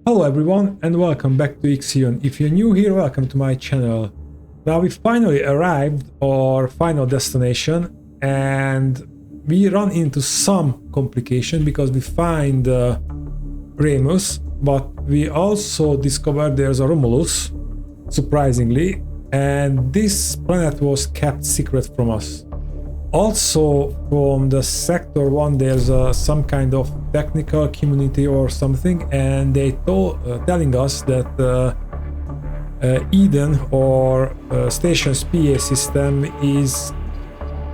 Hello everyone and welcome back to Ixion. If you're new here, welcome to my channel. Now we finally arrived our final destination and we run into some complication because we find Remus, but we also discovered there's a Romulus, surprisingly, and this planet was kept secret from us. Also, from the Sector 1 there's some kind of technical community or something, and they telling us that Eden or station's PA system is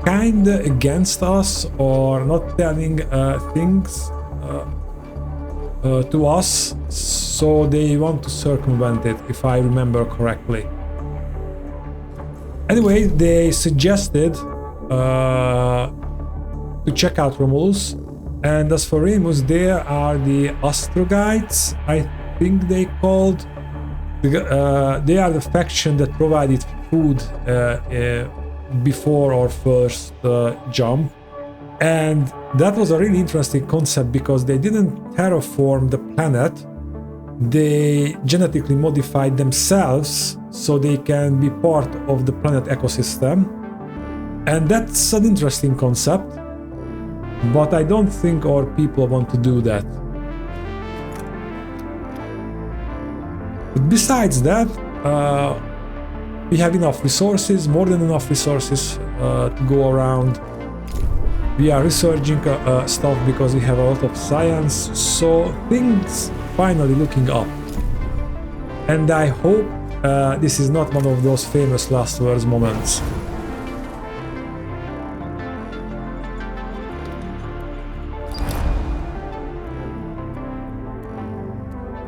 kinda against us or not telling things to us, so they want to circumvent it, if I remember correctly. Anyway, they suggested to check out Romulus, and as for Remus, there are the Astroguides, I think they called. They are the faction that provided food before our first jump, and that was a really interesting concept because they didn't terraform the planet, they genetically modified themselves so they can be part of the planet ecosystem. And that's an interesting concept, but I don't think our people want to do that. But besides that, we have enough resources, more than enough resources to go around. We are researching stuff because we have a lot of science, so things finally looking up. And I hope this is not one of those famous last words moments.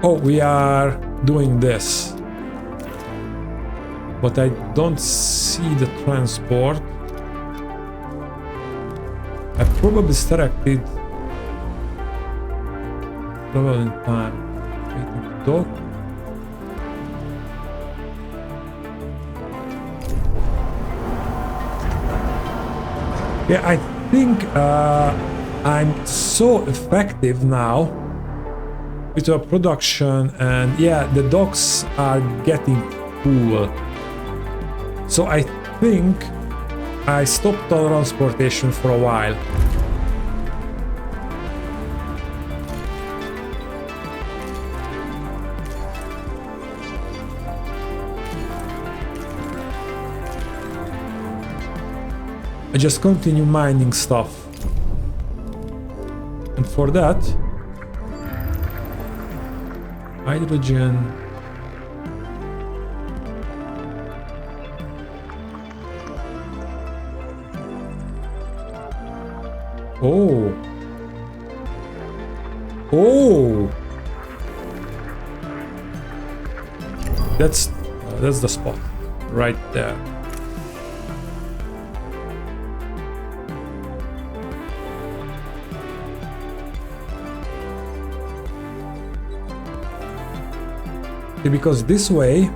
Oh, we are doing this, but I don't see the transport. I probably selected travel in time. Waiting to dock. Yeah, I think I'm so effective now with our production, and yeah, the docks are getting full. So I think I stopped transportation for a while. I just continue mining stuff. And for that, hydrogen. Oh. Oh. That's the spot right there. Because this way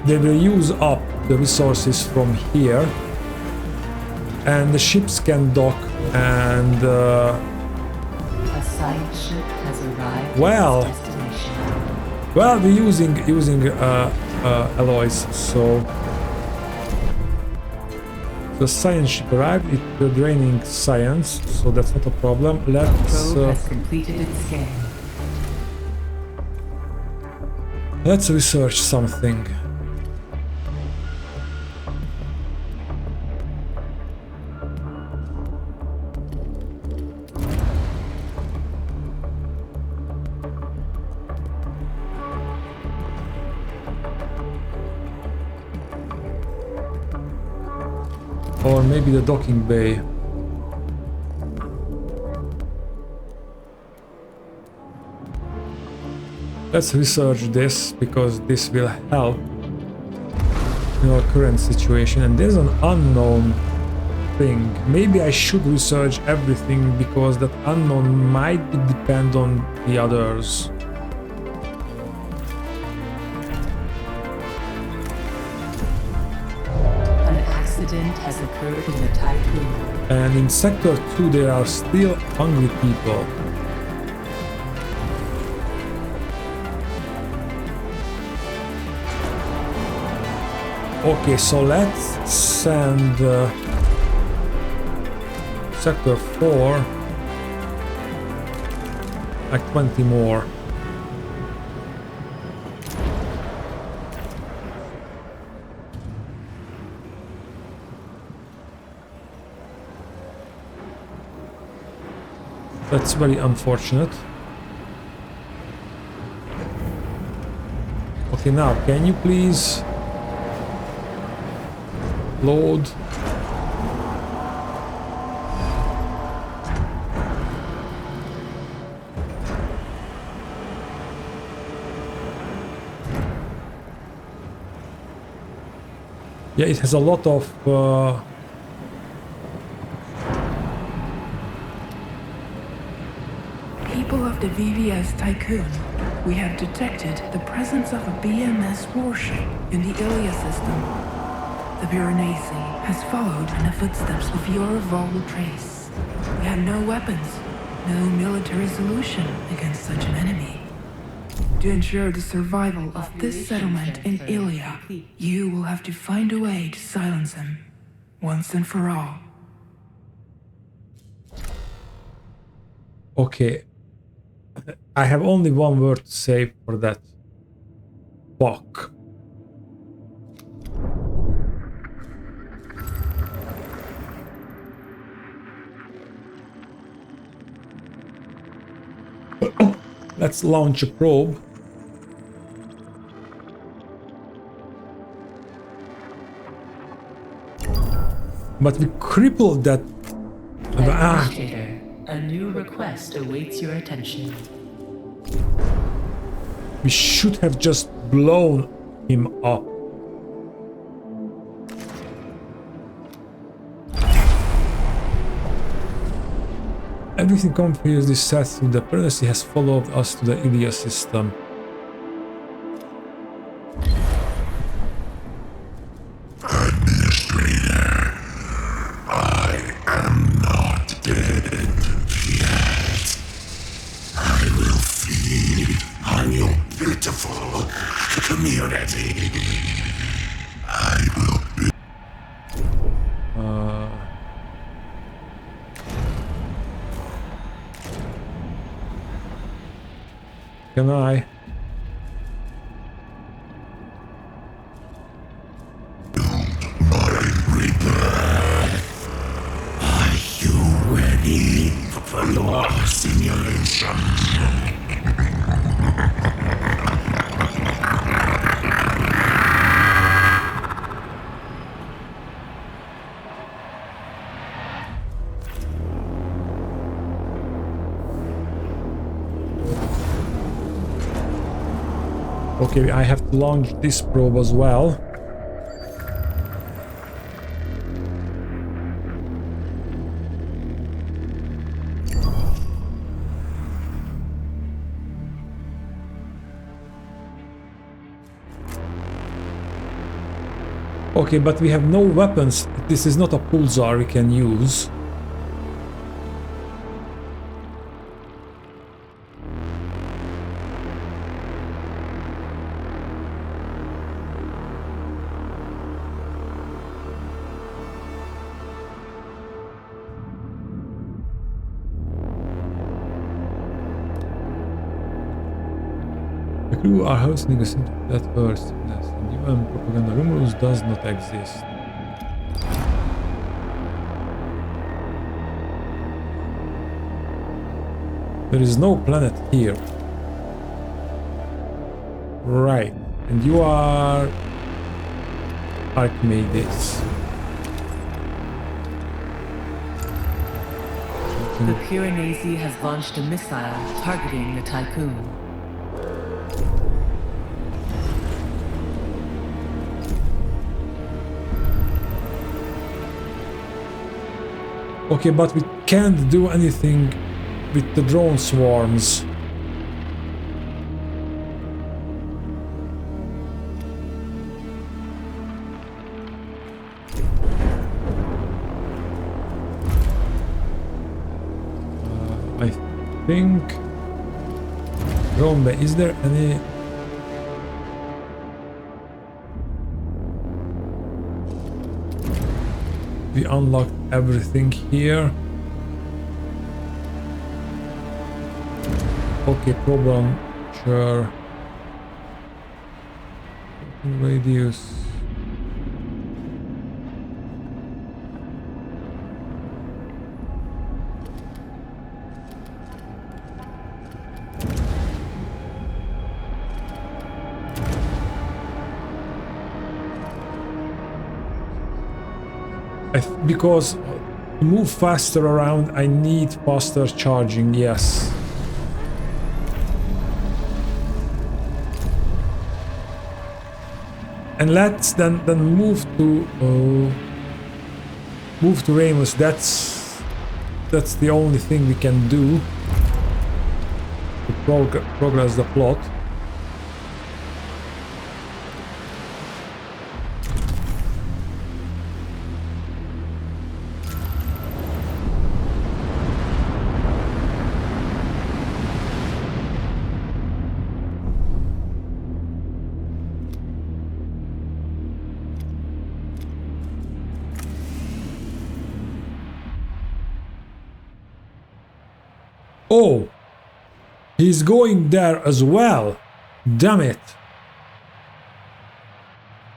they will use up the resources from here and the ships can dock and a science ship has arrived well at its destination. Well, we're using alloys, so the science ship arrived. It's draining science, so that's not a problem. Let's Probe has completed its scan. let's research something. Or maybe the docking bay. Let's research this because this will help in our current situation. And there's an unknown thing. Maybe I should research everything because that unknown might depend on the others. incident has occurred in the Tycoon. And in Sector 2 there are still hungry people. Okay, so let's send Sector 4 like 20 more. That's very unfortunate. Okay, now can you please load? Yeah, it has a lot of People of the VVS Tycoon, we have detected the presence of a BMS warship in the Ilia system. The Piranesi has followed in the footsteps of your Vol trace. We have no weapons, no military solution against such an enemy. To ensure the survival of this settlement in Ilia, you will have to find a way to silence him, once and for all. okay. I have only one word to say for that. Fuck. Let's launch a probe. But we crippled that. Administrator, a new request awaits your attention. We should have just blown him up. Everything confused is set through the Piranesi has followed us to the Ilia system. Administrator, I am not dead yet. I will feed on your pitiful community. I will be. Can I? My rebirth. Are you ready for your simulation? Okay, I have to launch this probe as well. Okay, but we have no weapons. This is not a pulsar we can use. The crew are hosting us into that first nest, and even propaganda rumors does not exist. There is no planet here. Right, and you are Archimedes. The Piranesi has launched a missile targeting the Tycoon. Okay, but we can't do anything with the drone swarms. think. Rombe, is there any... We unlocked everything here. Okay, problem. Sure. Radius. Because to move faster around, I need faster charging, yes. And let's then move to Ramus. That's the only thing we can do to progress the plot. Oh, he's going there as well. Damn it.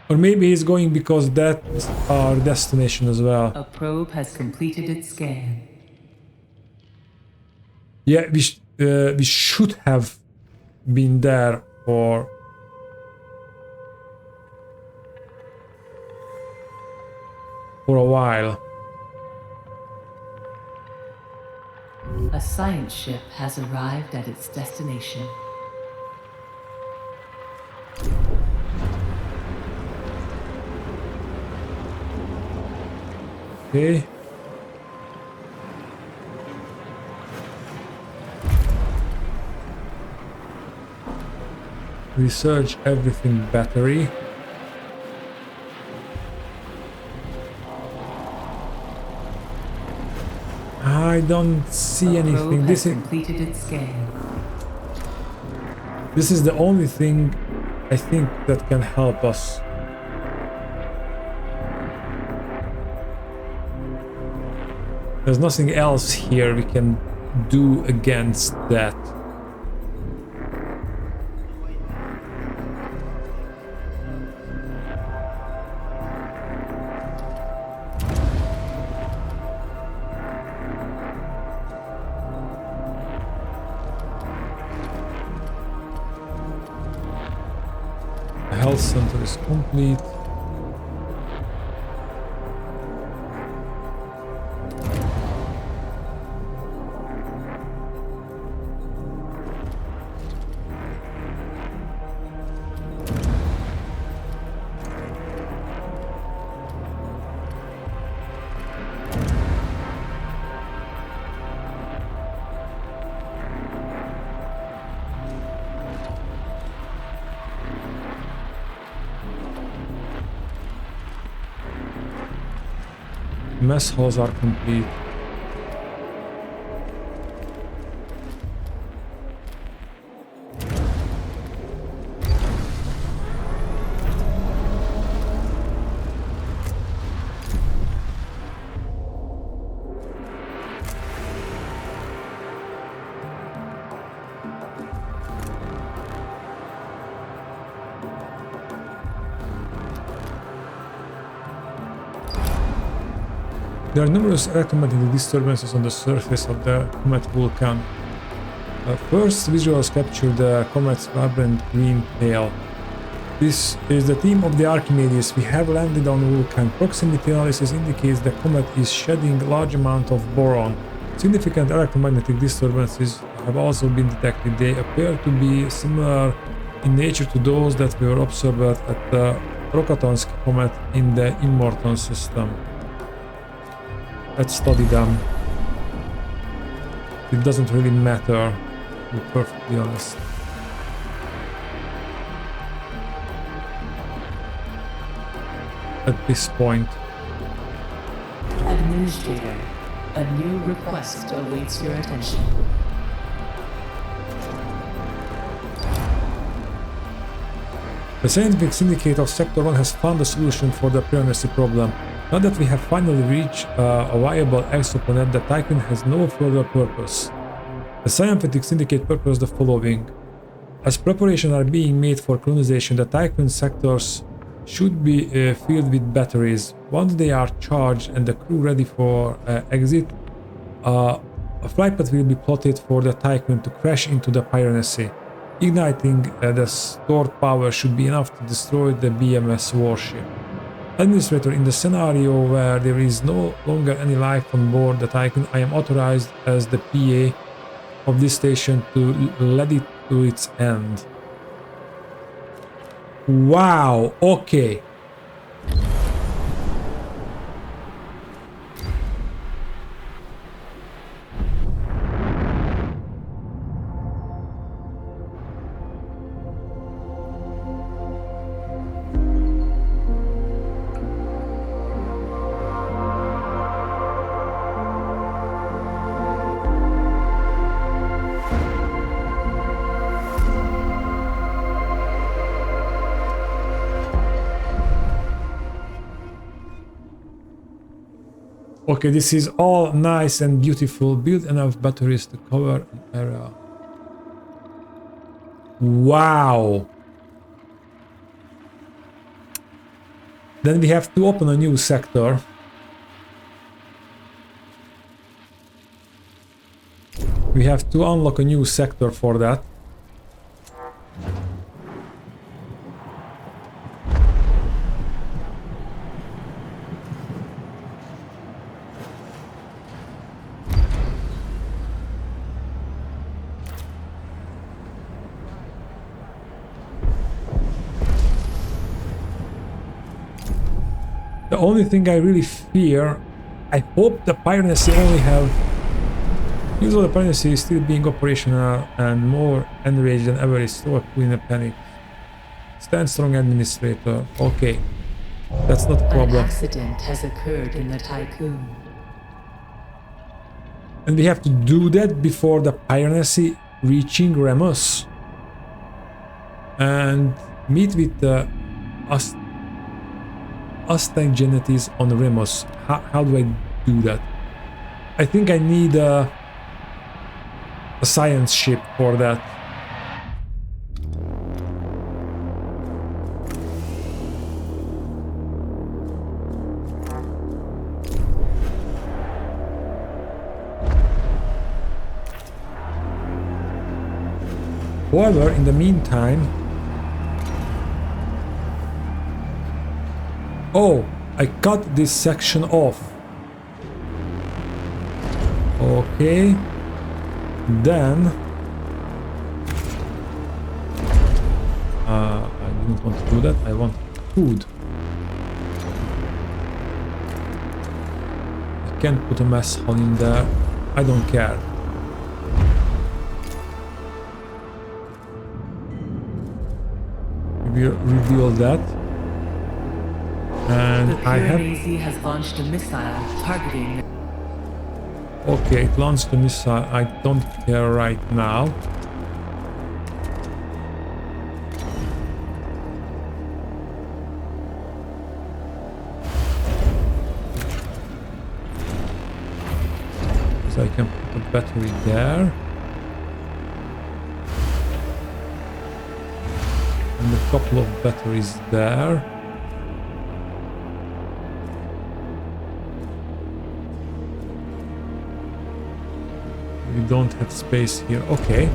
Or maybe he's going because that's our destination as well. A probe has completed its scan. Yeah, we should have been there for... a while. A science ship has arrived at its destination. Okay. Research everything battery. I don't see anything. This is the only thing I think that can help us. There's nothing else here we can do against that. Health center is complete. Mess halls are complete. There are numerous electromagnetic disturbances on the surface of the comet volcano. First, visuals capture the comet's vibrant green tail. This is the team of the Archimedes. We have landed on Vulcan. Proximity analysis indicates the comet is shedding large amount of boron. Significant electromagnetic disturbances have also been detected. They appear to be similar in nature to those that were observed at the Rokotonsk comet in the Immortan system. Let's study them. It doesn't really matter, to be perfectly honest. At this point. Administrator, a new request awaits your attention. The scientific syndicate of Sector 1 has found a solution for the piracy problem. Now that we have finally reached a viable exoplanet, the Tycoon has no further purpose. The scientific syndicate purpose the following. As preparations are being made for colonization, the Tycoon sectors should be filled with batteries. Once they are charged and the crew ready for exit, a flight path will be plotted for the Tycoon to crash into the Piranesi. Igniting the stored power should be enough to destroy the BMS warship. Administrator, in the scenario where there is no longer any life on board the Tycoon, I am authorized as the PA of this station to lead it to its end. Wow, okay. Okay, this is all nice and beautiful. Build enough batteries to cover an area. Wow. Then we have to open a new sector. We have to unlock a new sector for that. The only thing I really fear, I hope the Piranesi only have... Usually the Piranesi is still being operational and more enraged than ever is so cool in a panic. Stand strong, Administrator. Okay, that's not a problem. An accident has occurred in the Tycoon. And we have to do that before the Piranesi reaching Remus. And meet with the Astangenities on Remus. How do I do that? I think I need a science ship for that. However, in the meantime... Oh, I cut this section off. Okay. Then... I didn't want to do that, I want food. I can't put a mess hall in there. I don't care. We will reveal that. And The I have... Piranesi has launched a missile targeting... Okay, it launched the missile. I don't care right now. So I can put a battery there. And a couple of batteries there. We don't have space here. Okay.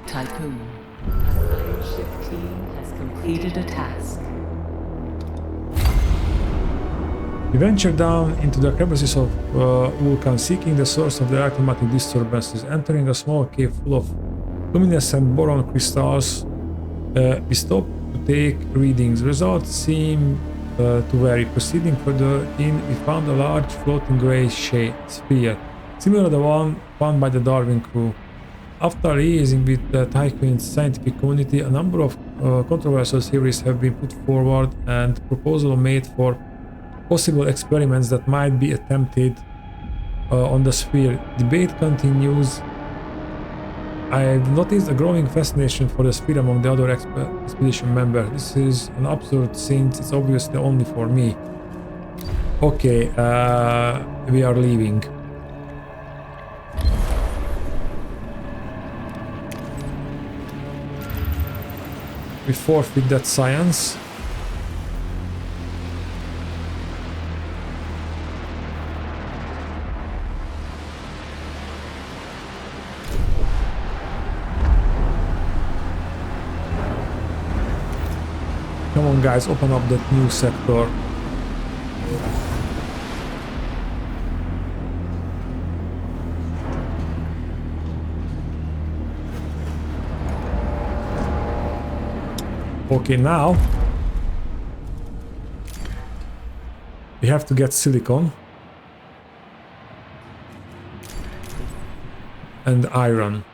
Tycoon. The ship team has completed a task. We venture down into the crevices of Vulcan, seeking the source of the electromagnetic disturbances. Entering a small cave full of luminescent boron crystals, we stop to take readings. Results seem to vary. Proceeding further in, we found a large floating grey sphere, similar to the one found by the Darwin crew. After liaising with the Tycoon scientific community, a number of controversial theories have been put forward and proposals made for possible experiments that might be attempted on the sphere. Debate continues. I've noticed a growing fascination for the sphere among the other expedition members. This is an absurd since it's obviously only for me. Okay, we are leaving. We forfeit that science. Come on guys, open up that new sector. Okay, now we have to get silicon and iron.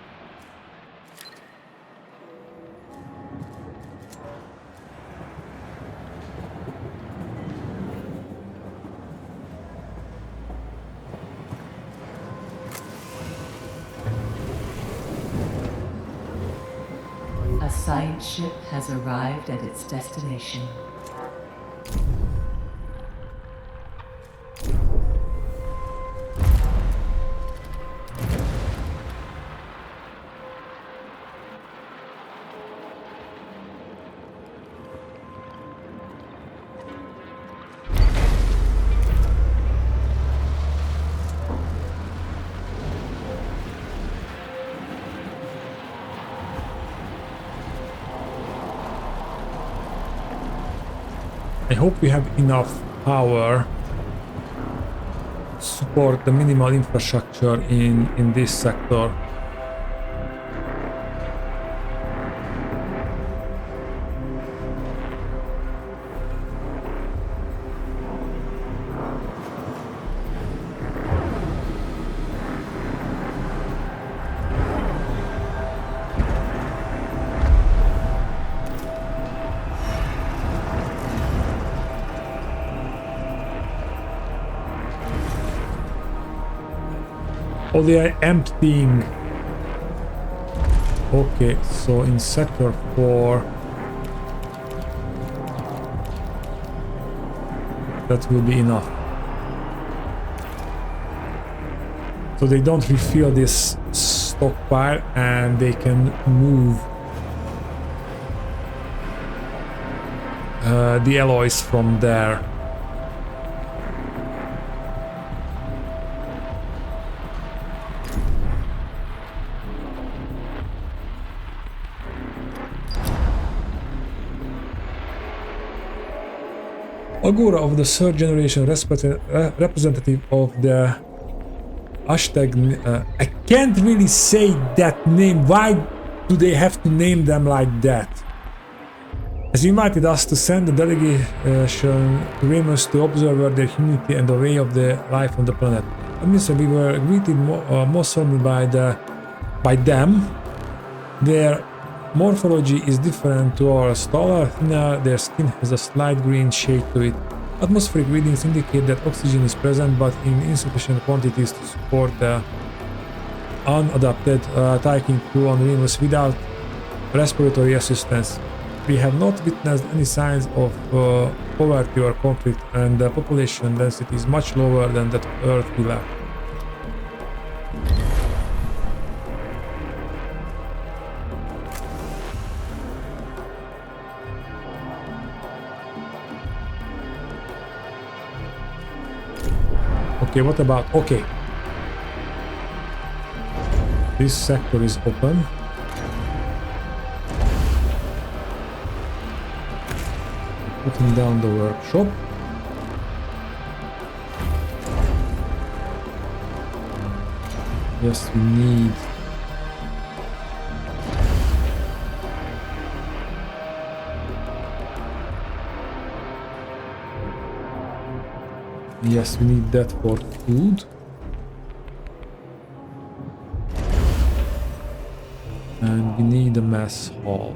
A science ship has arrived at its destination. I hope we have enough power to support the minimal infrastructure in this sector. Oh, they are emptying. Okay, so in sector 4 that will be enough. So they don't refill this stockpile and they can move the alloys from there. Agora of the third generation representative of the hashtag. I can't really say that name. Why do they have to name them like that? Has invited us to send a delegation to Remus to observe their humanity and the way of the life on the planet. Obviously, we were greeted most warmly by them. Their morphology is different to ours. Taller, thinner, their skin has a slight green shade to it. Atmospheric readings indicate that oxygen is present, but in insufficient quantities to support the unadapted hiking crew on Remus without respiratory assistance. We have not witnessed any signs of poverty or conflict, and the population density is much lower than that of Earth we left. Okay, what about... Okay. This sector is open. Putting down the workshop. Yes, we need... Yes, we need that for food. And we need a mess hall.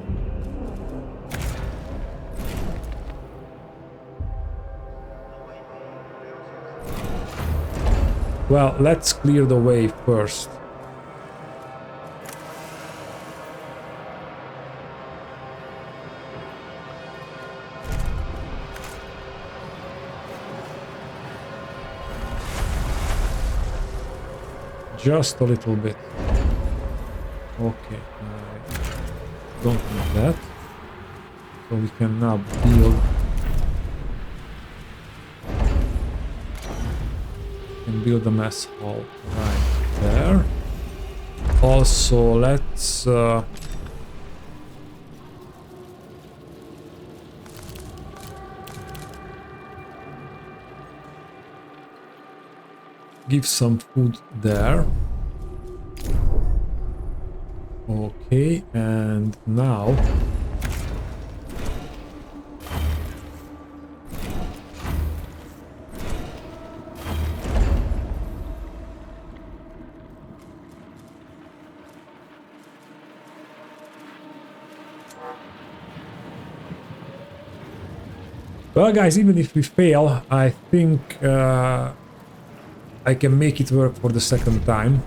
Well, let's clear the way first. Just a little bit. Okay, I don't need that. So we can now build. And build a mess hall right there. Also, let's give some food there. Okay, and now well, guys, even if we fail, I think I can make it work for the second time.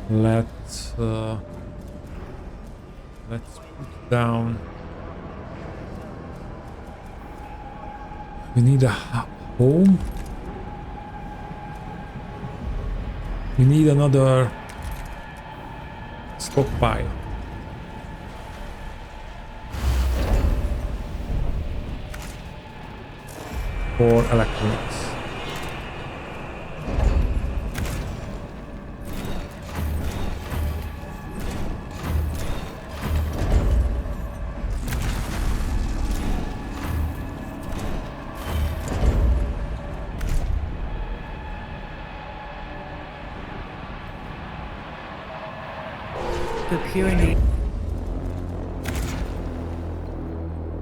Let's put down. We need a home. We need another stockpile. For electronics. The Pyrenees.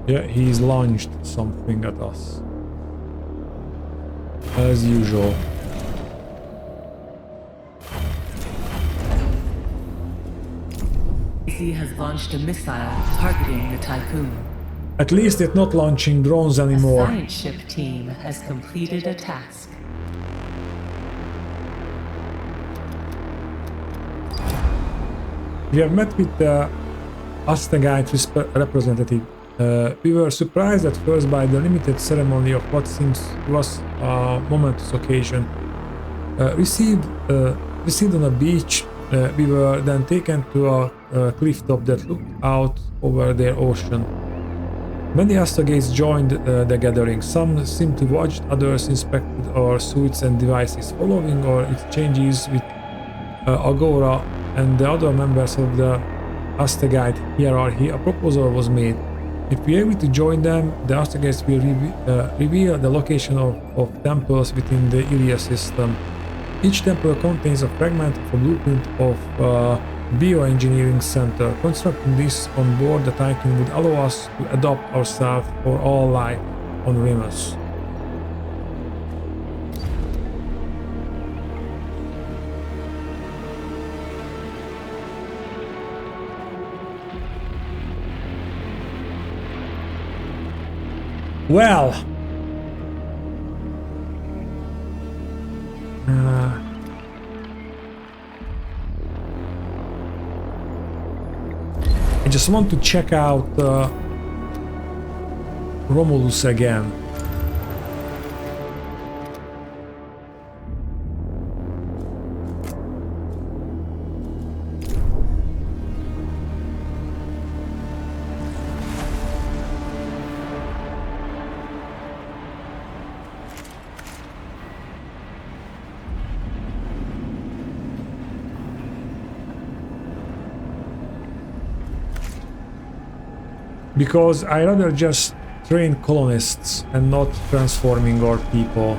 Yeah, he's launched something at us. As usual. Has launched a missile targeting the Tycoon. At least it's not launching drones A anymore. science ship team has completed a task. We have met with the Astegite representative. We were surprised at first by the limited ceremony of what seems was a momentous occasion. Received on a beach, we were then taken to a cliff top that looked out over their ocean. Many Astegates joined the gathering. Some simply watched, others inspected our suits and devices. Following our exchanges with Agora and the other members of the Astegite hierarchy, a proposal was made. If we are able to join them, the Astegates will reveal the location of temples within the Ilia system. Each temple contains a fragment of a blueprint of bioengineering center. Constructing this on board the Titan would allow us to adopt ourselves for all life on Remus. Well, I just want to check out Romulus again. Because I rather just train colonists and not transforming our people.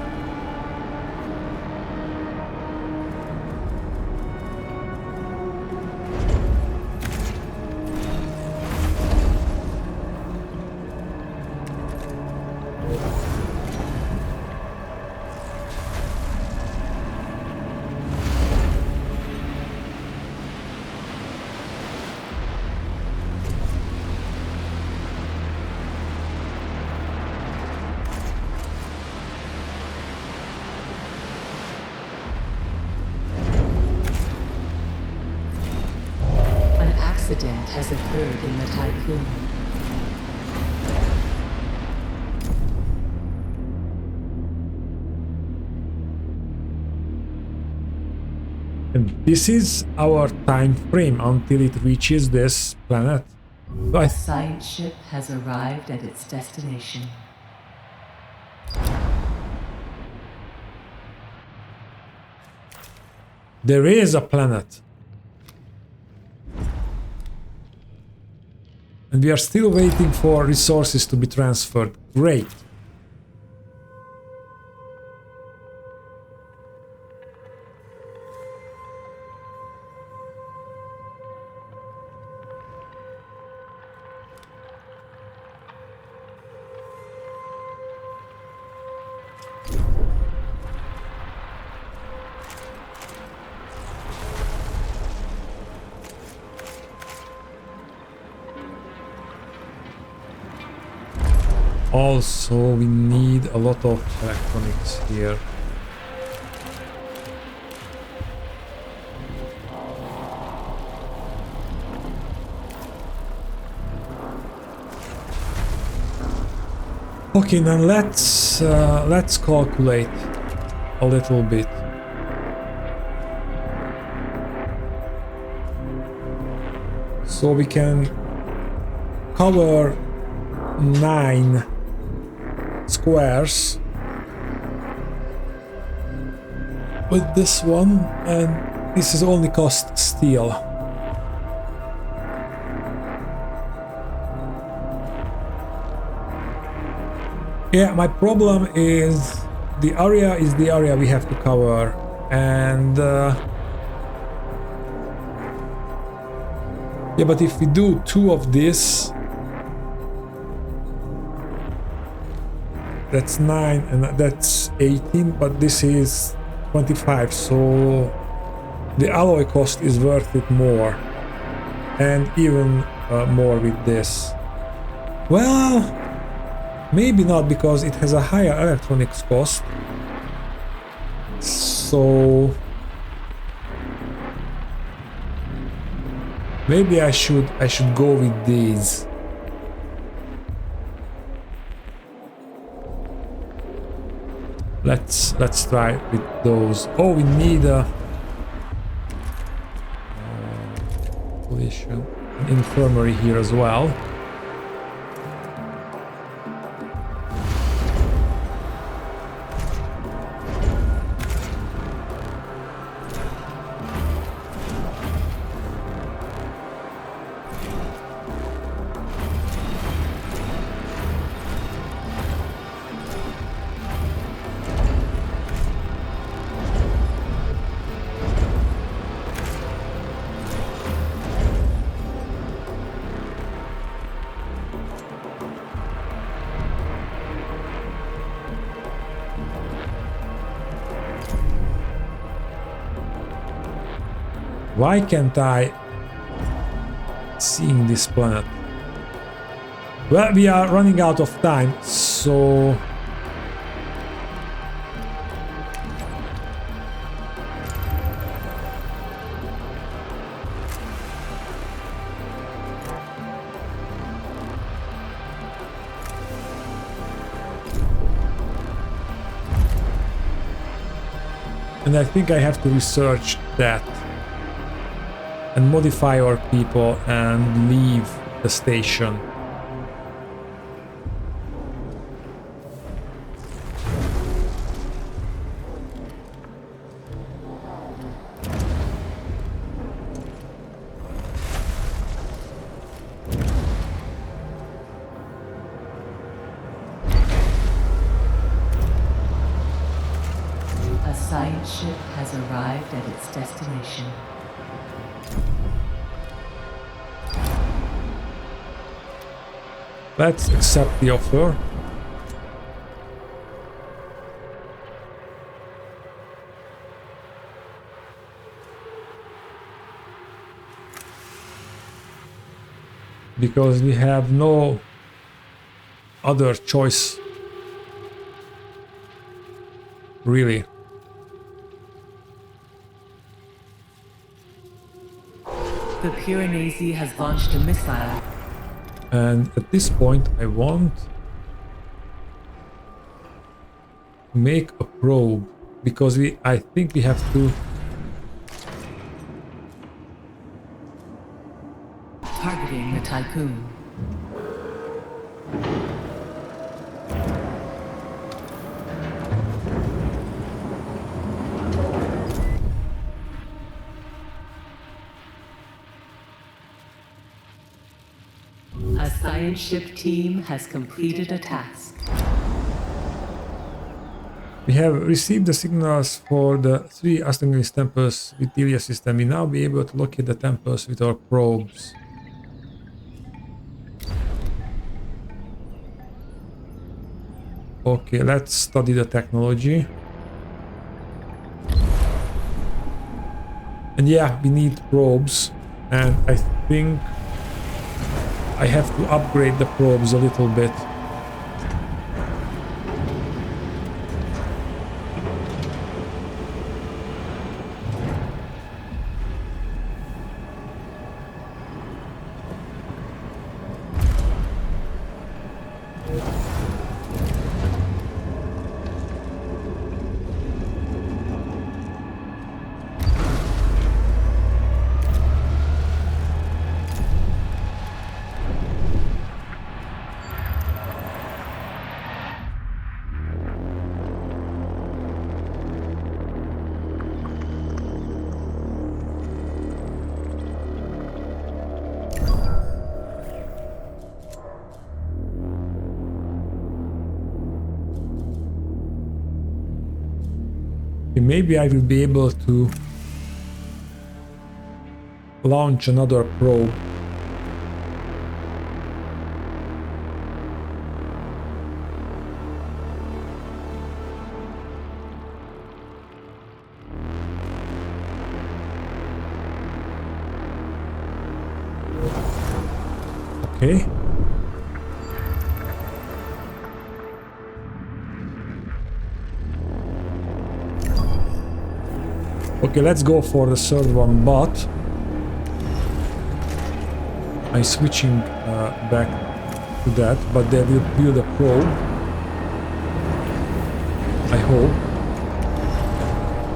incident has occurred in the Tycoon. And this is our time frame until it reaches this planet. So A science ship has arrived at its destination. there is a planet. And we are still waiting for resources to be transferred. Great. Also, we need a lot of electronics here. Okay, now let's calculate a little bit. So we can cover 9 squares with this one, and this is only cost steel. Yeah, my problem is the area we have to cover, and yeah, but if we do 2 of this, that's 9 and that's 18, but this is 25, so the alloy cost is worth it more, and even more with this. Well, maybe not, because it has a higher electronics cost. So maybe I should go with these. Let's try with those. Oh, we need a an infirmary here as well. Why can't I seeing this planet? Well, we are running out of time, so and I think I have to research that and modify our people and leave the station. A science ship has arrived at its destination. Let's accept the offer. Because we have no other choice, really. The Piranesi has launched a missile. And at this point, I want to make a probe because I think we have to. Targeting the Tycoon. A science ship team has completed a task. We have received the signals for the 3 Astrogenes temples with the Ilias system. We now be able to locate the temples with our probes. Okay, let's study the technology. And yeah, we need probes, and I think I have to upgrade the probes a little bit. Maybe I will be able to launch another probe. Okay. Okay, let's go for the third one, but I'm switching back to that, but they will build a probe. I hope.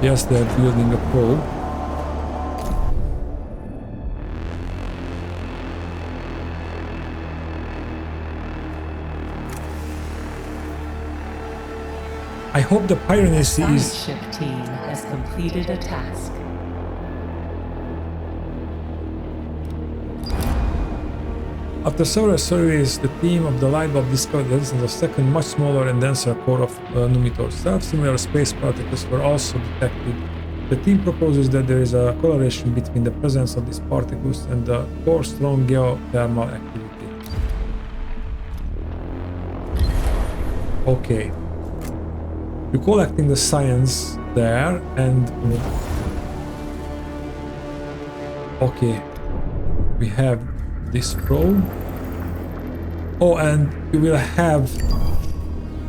Yes, they're building a probe. I hope the Piranesi is... Science ship team has completed a task. After several surveys, the team of the Lightbulb discovered that the second, much smaller and denser core of Numitor. Self-similar space particles were also detected. The team proposes that there is a correlation between the presence of these particles and the core's strong geothermal activity. Okay. You're collecting the science there, and okay, we have this probe. Oh, and you will have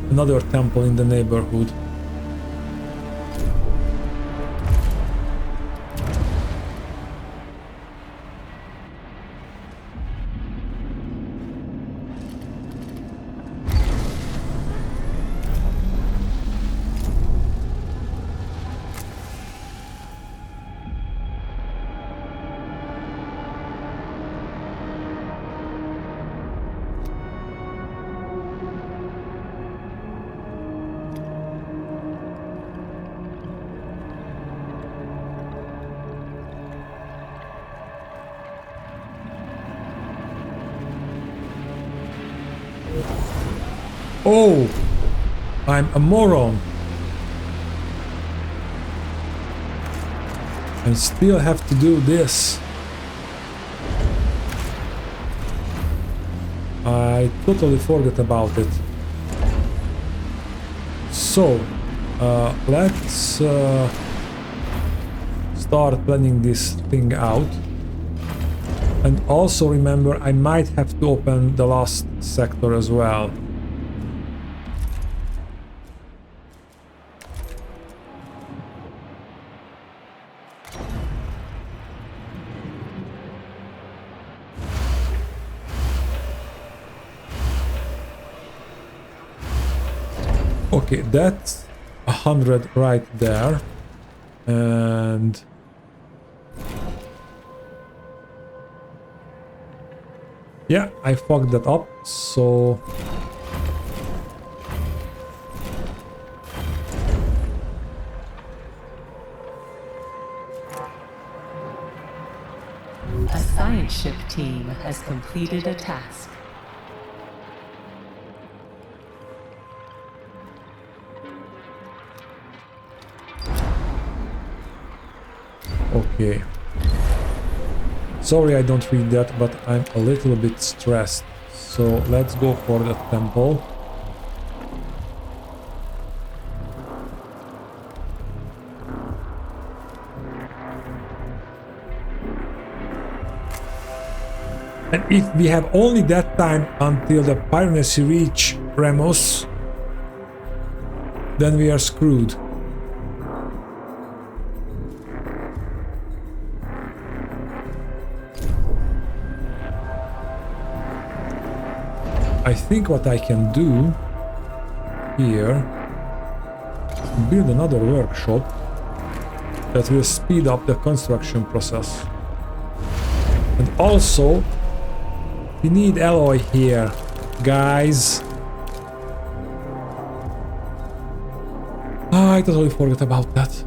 another temple in the neighborhood. Oh, I'm a moron. I still have to do this. I totally forgot about it. So, let's start planning this thing out. And also remember, I might have to open the last sector as well. Okay, that's 100 right there. And yeah, I fucked that up, so A science ship team has completed a task. okay. Sorry I don't read that, but I'm a little bit stressed. So let's go for the temple. And if we have only that time until the piracy reach Ramos, then we are screwed. I think what I can do here is build another workshop that will speed up the construction process. And also, we need alloy here, guys. I totally forgot about that.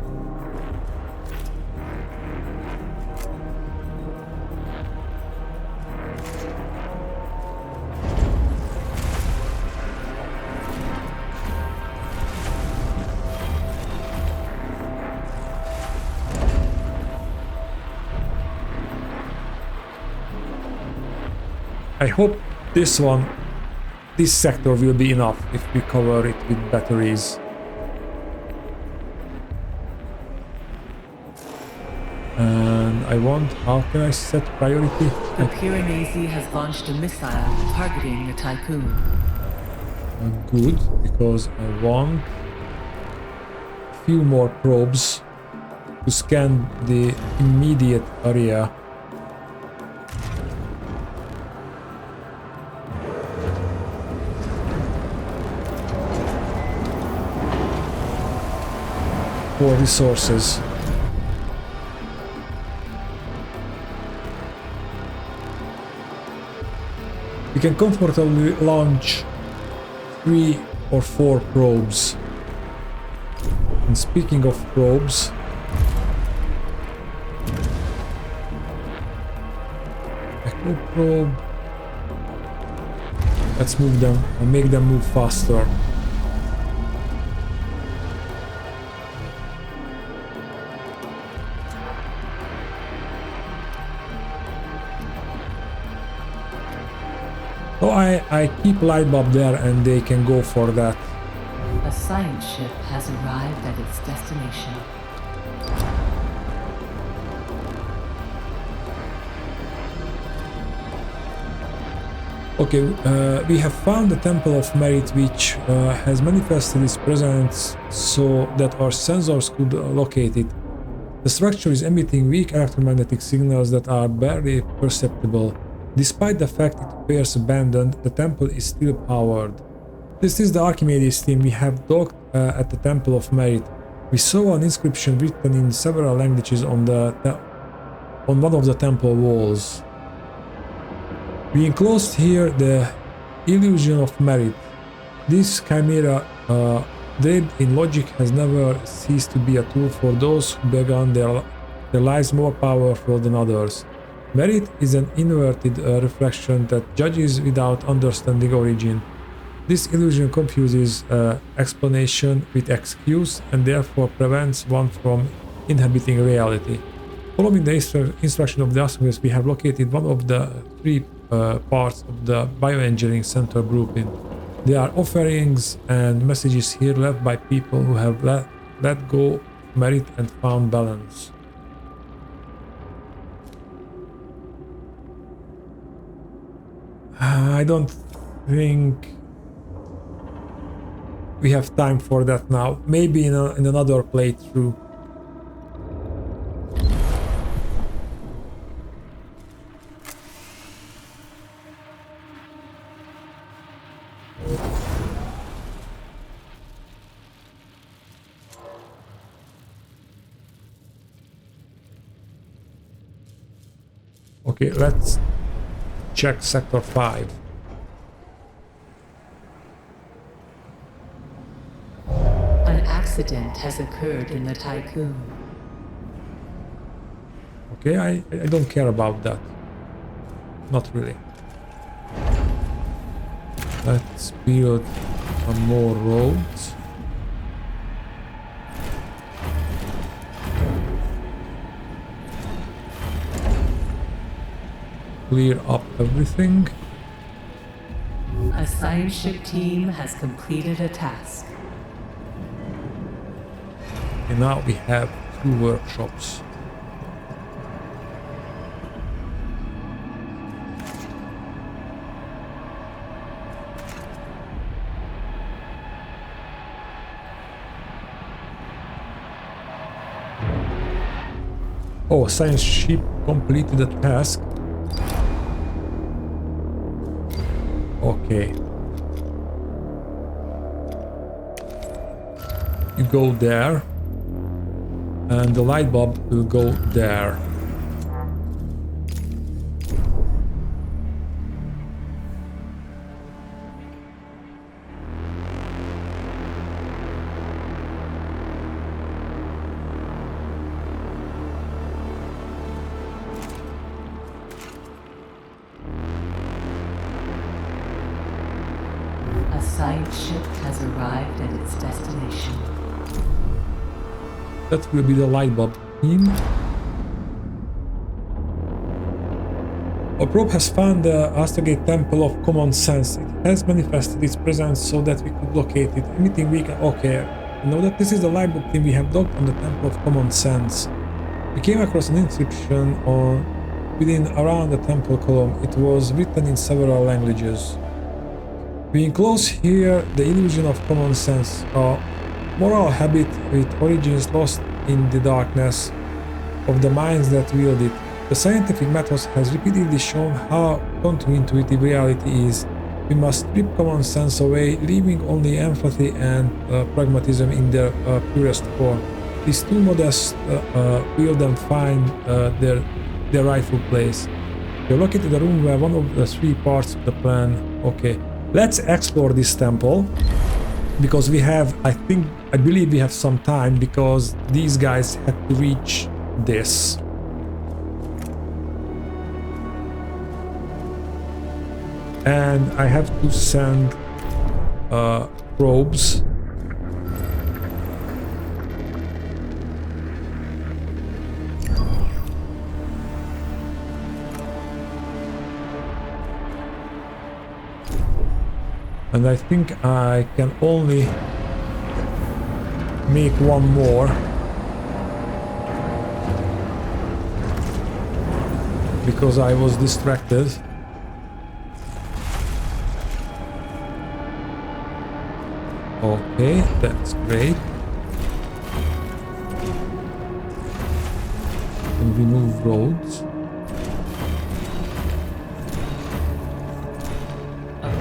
I hope this sector will be enough if we cover it with batteries. And I want, how can I set priority? The Piranesi has launched a missile targeting the Tycoon. Good, because I want a few more probes to scan the immediate area. For resources. We can comfortably launch 3 or 4 probes. And speaking of probes, Echo probe. Let's move them and make them move faster. So I keep light bulb there and they can go for that. A science ship has arrived at its destination. Okay, we have found the Temple of Merit, which has manifested its presence so that our sensors could locate it. The structure is emitting weak electromagnetic signals that are barely perceptible. Despite the fact it appears abandoned, the temple is still powered. This is the Archimedes team. We have docked at the Temple of Merit. We saw an inscription written in several languages on one of the temple walls. We enclosed here the illusion of merit. This chimera, draped in logic, has never ceased to be a tool for those who began their lives more powerful than others. Merit is an inverted reflection that judges without understanding origin. This illusion confuses explanation with excuse and therefore prevents one from inhabiting reality. Following the instruction of the Archimedes, we have located one of the 3 parts of the bioengineering center grouping. There are offerings and messages here left by people who have let go of merit and found balance. I don't think we have time for that now. Maybe in another playthrough. Okay, let's check sector 5. An accident has occurred in the Tycoon. Okay, I don't care about that. Not really. Let's build some more roads. Clear up everything. A science ship team has completed a task. And now we have 2 workshops. Oh, science ship completed the task. Okay. You go there. And the light bulb will go there. A science ship has arrived at its destination. That will be the light bulb team. Our probe has found the Astrogate Temple of Common Sense. It has manifested its presence so that we could locate it. Anything we can... Okay, you know that this is the light bulb team. We have docked on the Temple of Common Sense. We came across an inscription within around the temple column. It was written in several languages. We enclose here the illusion of common sense, a moral habit with origins lost in the darkness of the minds that wield it. The scientific method has repeatedly shown how counterintuitive reality is. We must strip common sense away, leaving only empathy and pragmatism in their purest form. These two models will then find their rightful place. We are located in the room where one of the 3 parts of the plan. Okay. Let's explore this temple, because we have, I believe we have some time, because these guys had to reach this. And I have to send probes. And I think I can only make one more. Because I was distracted. Okay, that's great. And remove roads.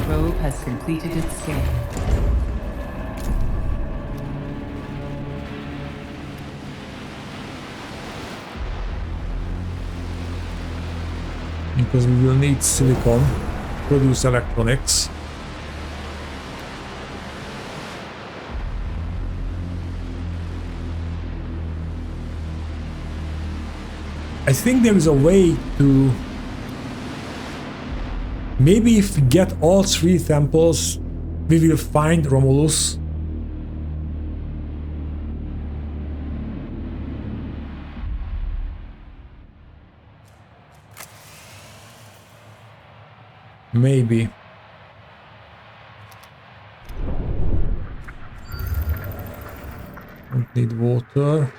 Probe has completed its scan. Because we will need silicon to produce electronics. I think there is a way to... Maybe if we get all 3 temples, we will find Romulus. Maybe. Don't need water.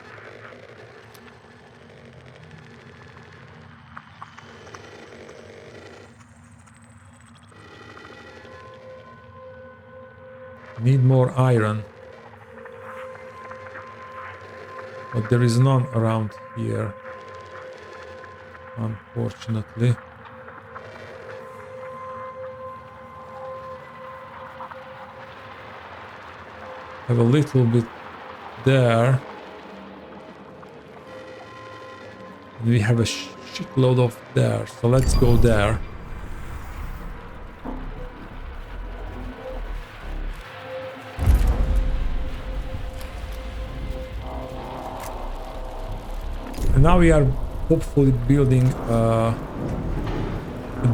Need more iron. But there is none around here, unfortunately. Have a little bit there. We have a shitload of there, so let's go there. And now we are hopefully building a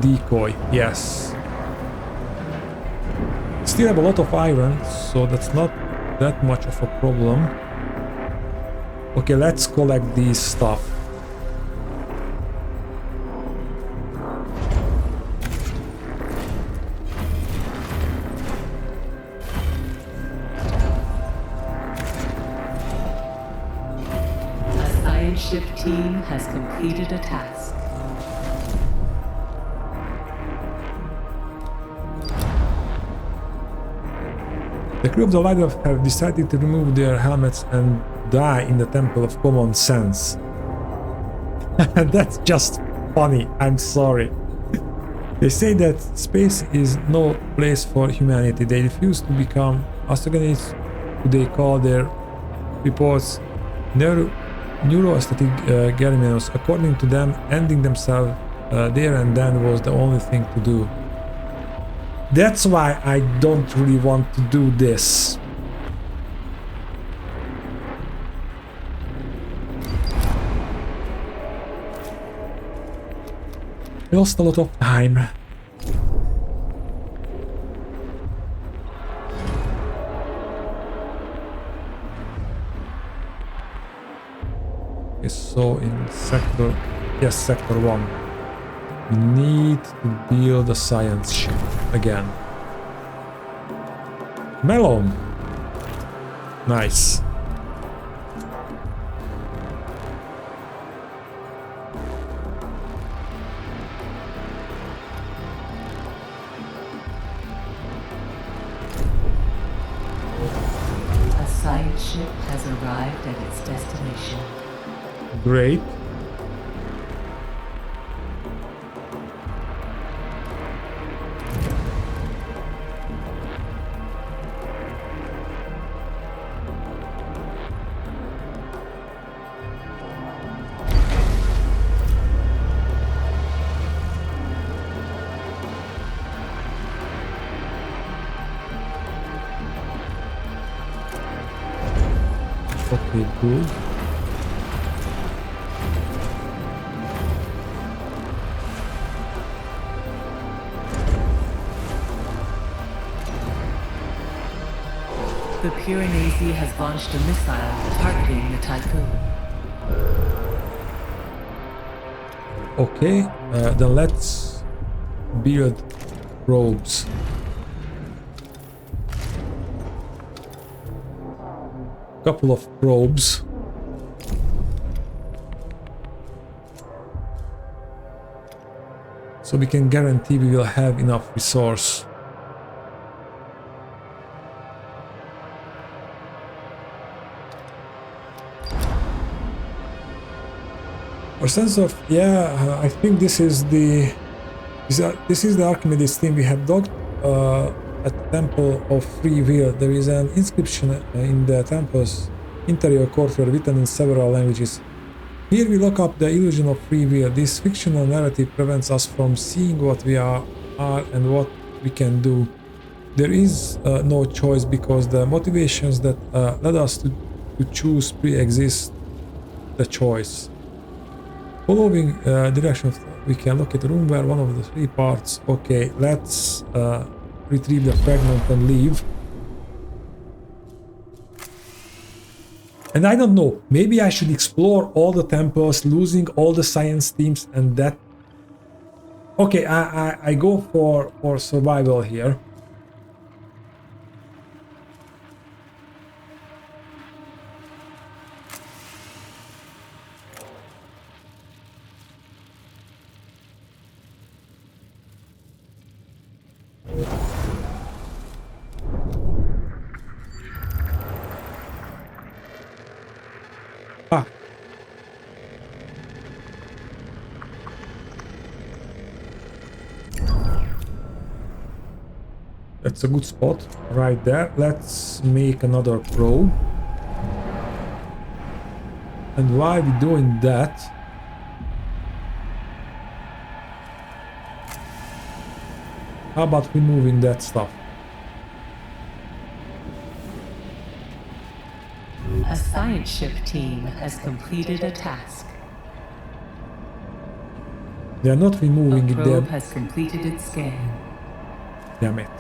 decoy. Yes. Still have a lot of iron, so that's not that much of a problem. Okay, let's collect these stuff. A science ship team has completed a task. The crew of the Light have decided to remove their helmets and die in the Temple of Common Sense. That's just funny, I'm sorry. They say that space is no place for humanity. They refuse to become osteogenists, who they call their reports neuroaesthetic Galimanos. According to them, ending themselves there and then was the only thing to do. That's why I don't really want to do this. I lost a lot of time. Okay, so in sector, yes, sector 1. We need to build a science ship again. Melon! Nice. A science ship has arrived at its destination. Great. Okay, good. The Piranesi has launched a missile targeting the Typhoon. Okay, then let's build probes. Couple of probes. So we can guarantee we will have enough resource. Our sense of, yeah, I think this is the Archimedes team. We have docked at Temple of Free Will. There is an inscription in the temple's interior courtyard written in several languages. Here we lock up the illusion of free will. This fictional narrative prevents us from seeing what we are and what we can do. There is no choice because the motivations that led us to choose pre-exist the choice. Following directions, we can locate a room where one of the three parts. Okay, let's retrieve the fragment and leave. And I don't know, maybe I should explore all the temples, losing all the science teams and that. Okay, I go for survival here. Ah. That's a good spot right there. Let's make another probe. And while we're doing that, How about removing that stuff? A science ship team has completed a task. They're not A removing it, they're... probe has completed its scan. Damn it.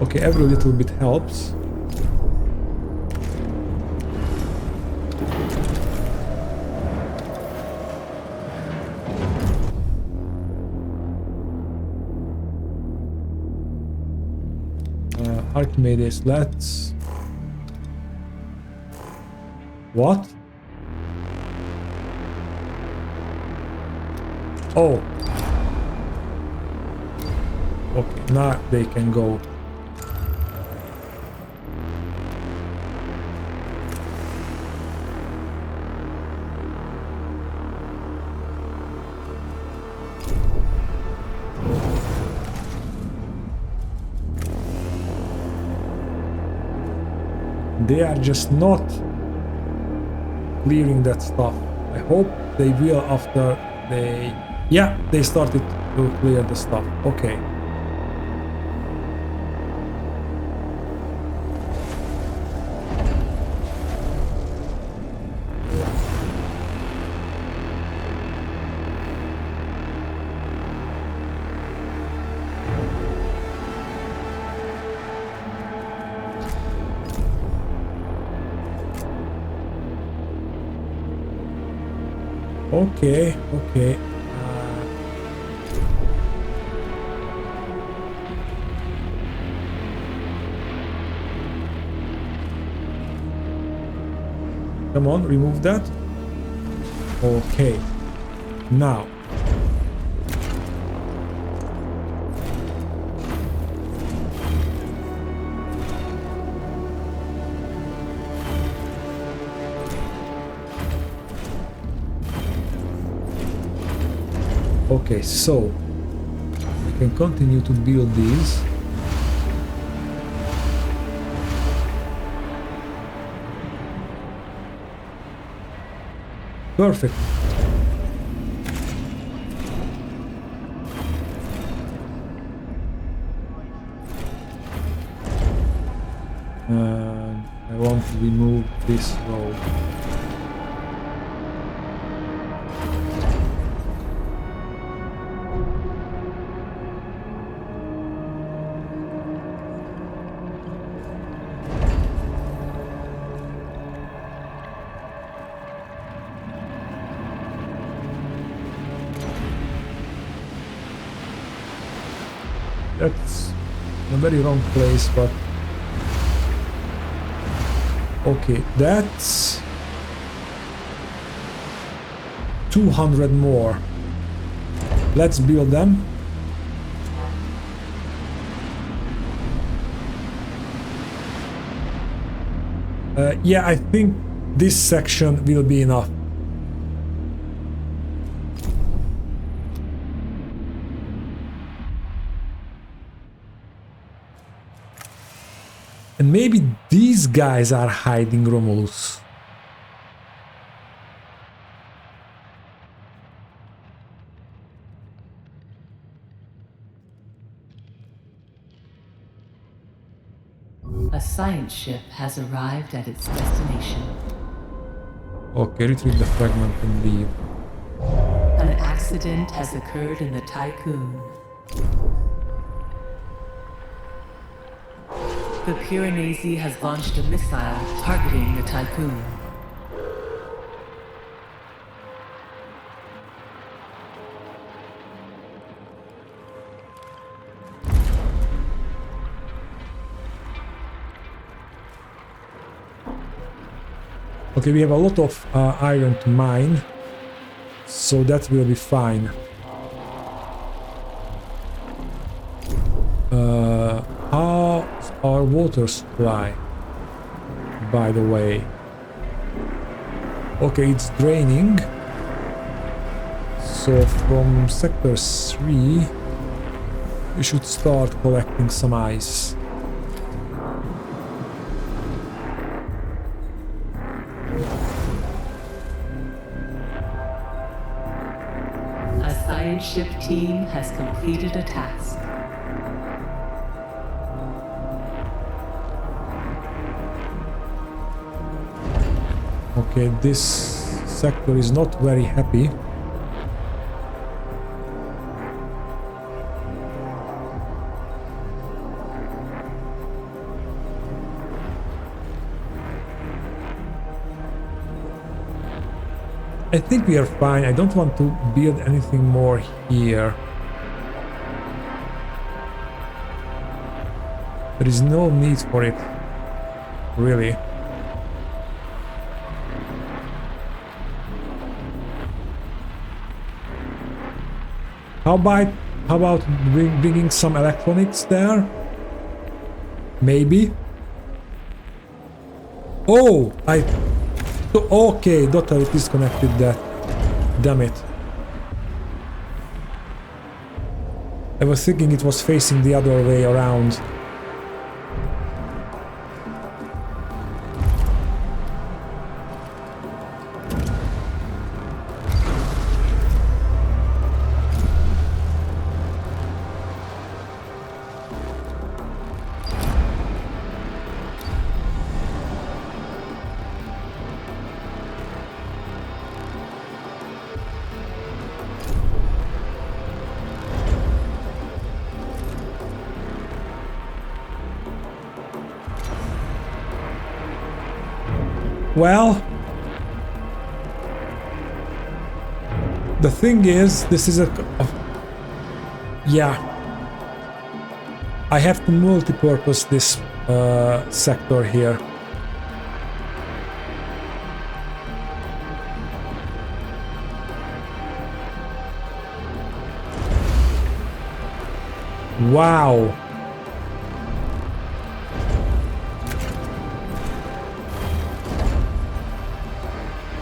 Okay, every little bit helps. Archimedes, let's... What? Oh. Okay, now they can go. They are just not clearing that stuff. I hope they will after they... Yeah, they started to clear the stuff. Okay. Okay, okay. Come on, remove that. Okay. Now. Okay, so we can continue to build these. Perfect. And I want to remove this row. That's a very wrong place, but okay, that's 200 more. Let's build them. Yeah, I think this section will be enough. And maybe these guys are hiding Romulus. A science ship has arrived at its destination. Okay, retrieve the fragment and leave. An accident has occurred in the Tycoon. The Piranesi has launched a missile targeting the Tycoon. Okay, we have a lot of iron to mine, so that will be fine. How's our water supply, by the way? Okay, it's draining. So from sector 3 We should start collecting some ice. A science ship team has completed a task. Okay, this sector is not very happy. I think we are fine. I don't want to build anything more here. There is no need for it, really. How about bringing some electronics there? Maybe. Oh, okay, totally disconnected that. Damn it. I was thinking it was facing the other way around. Well, the thing is, this is yeah. I have to multi-purpose this sector here. Wow.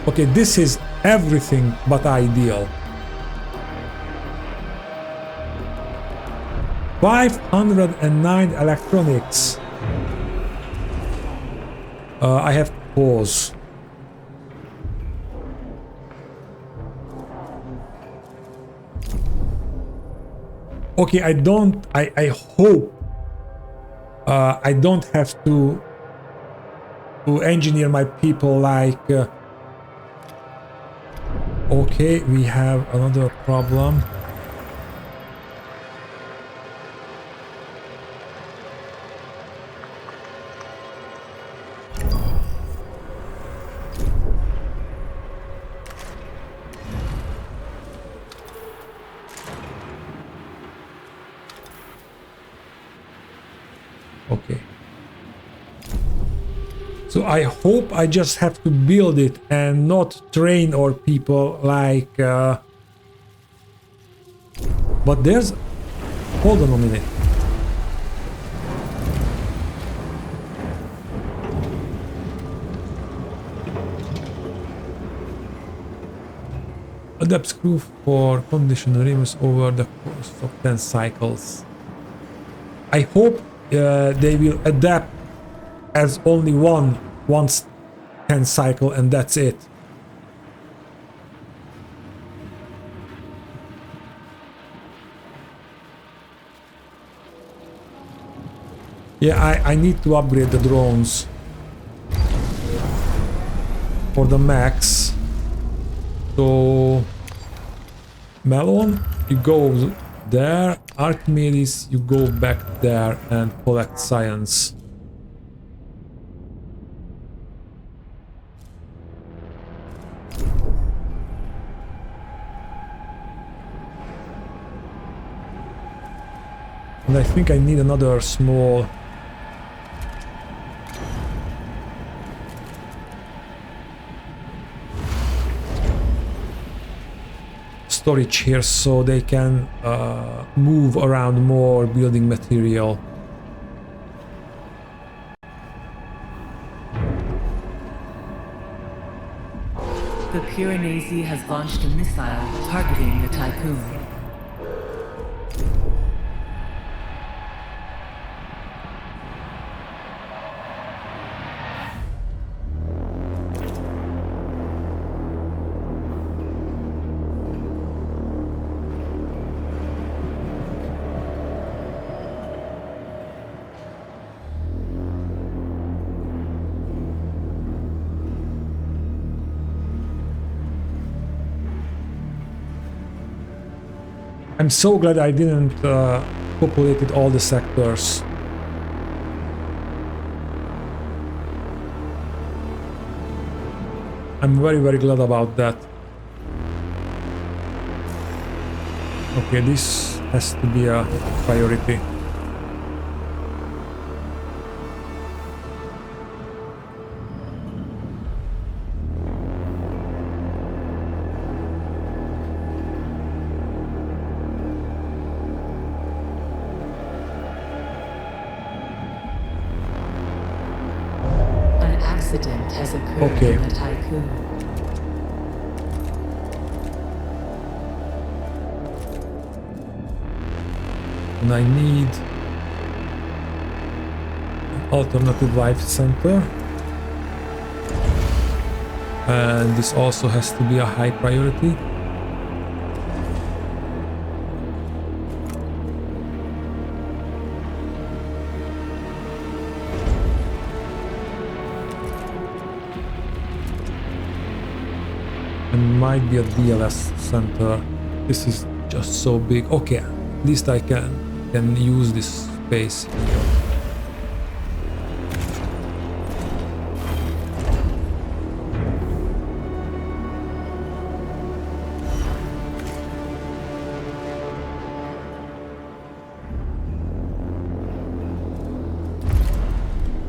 Okay, this is everything but ideal. 509 electronics. I have to pause. Okay, I hope I don't have to engineer my people like okay, we have another problem. Okay. So I hope I just have to build it and not train our people like... But there's... Hold on a minute. Adapt screw for conditional rims over the course of 10 cycles. I hope they will adapt as only once 10 cycle and that's it. Yeah, I need to upgrade the drones for the max. So Melon, you go there. Archimedes, you go back there and collect science. And I think I need another small storage here so they can move around more building material. The Piranesi has launched a missile targeting the Tycoon. I'm so glad I didn't populated all the sectors. I'm very, very glad about that. Okay, this has to be a priority. An accident has occurred Okay. in the Tycoon. And I need an alternative life center. And this also has to be a high priority. And might be a DLS center. This is just so big. Okay, at least I can use this space here.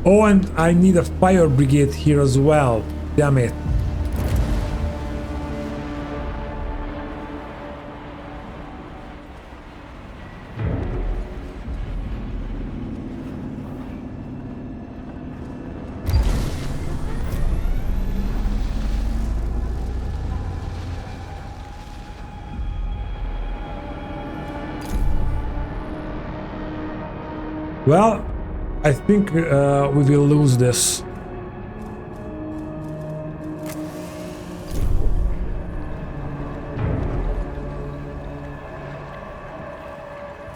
Oh, and I need a fire brigade here as well. Damn it. Well, I think we will lose this.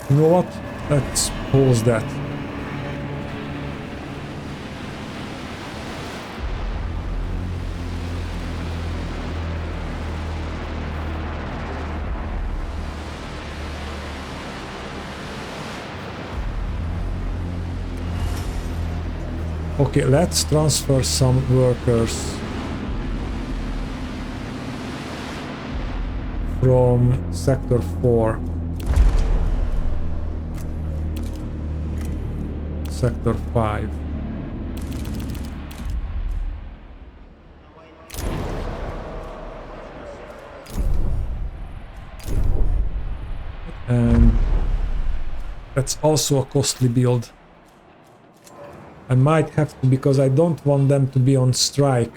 You know what? Let's pause that. Okay, let's transfer some workers from Sector 4. Sector 5. And that's also a costly build. I might have to, because I don't want them to be on strike.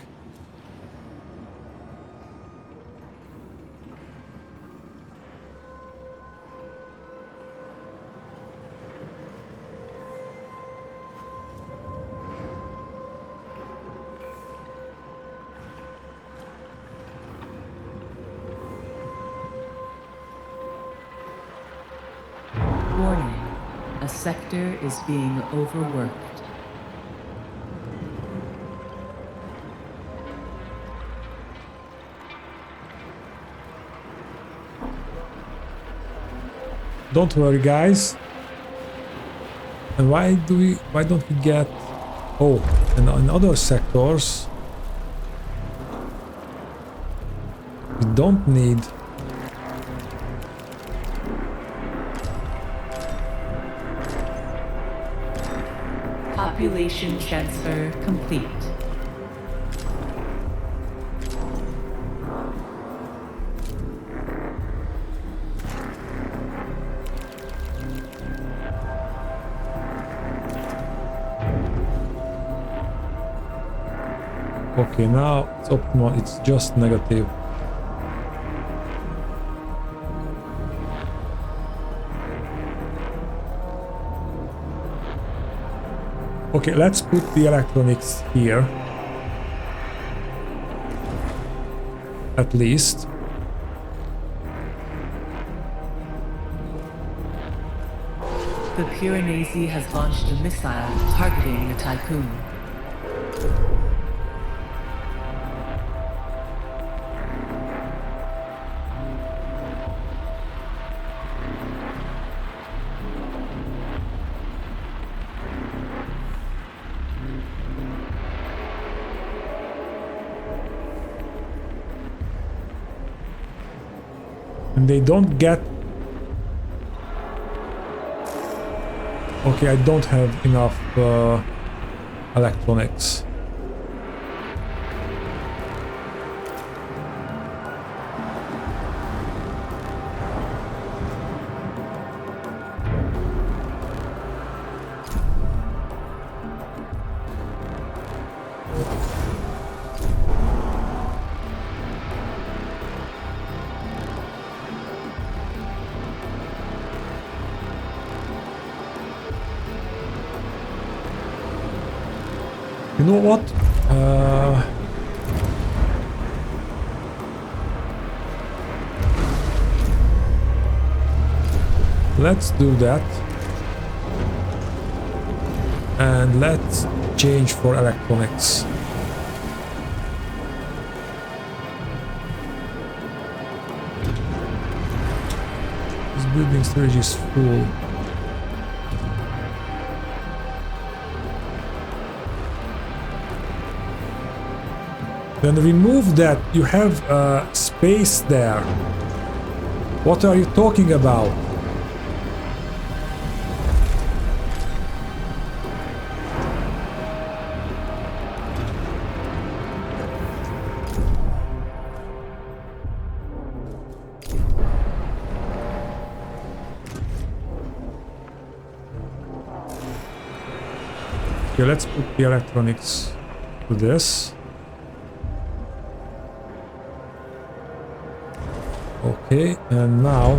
Warning. A sector is being overworked. Don't worry, guys. And why don't we get... Oh, and in other sectors we don't need... Population transfer complete. Okay, now it's optimal, it's just negative. Okay, let's put the electronics here. At least. The Piranesi has launched a missile targeting the Tycoon. And they don't get... Okay, I don't have enough electronics. You know what? Let's do that. And let's change for electronics. This building storage is full. When we remove that, you have space there. What are you talking about? Okay, let's put the electronics to this. Okay, and now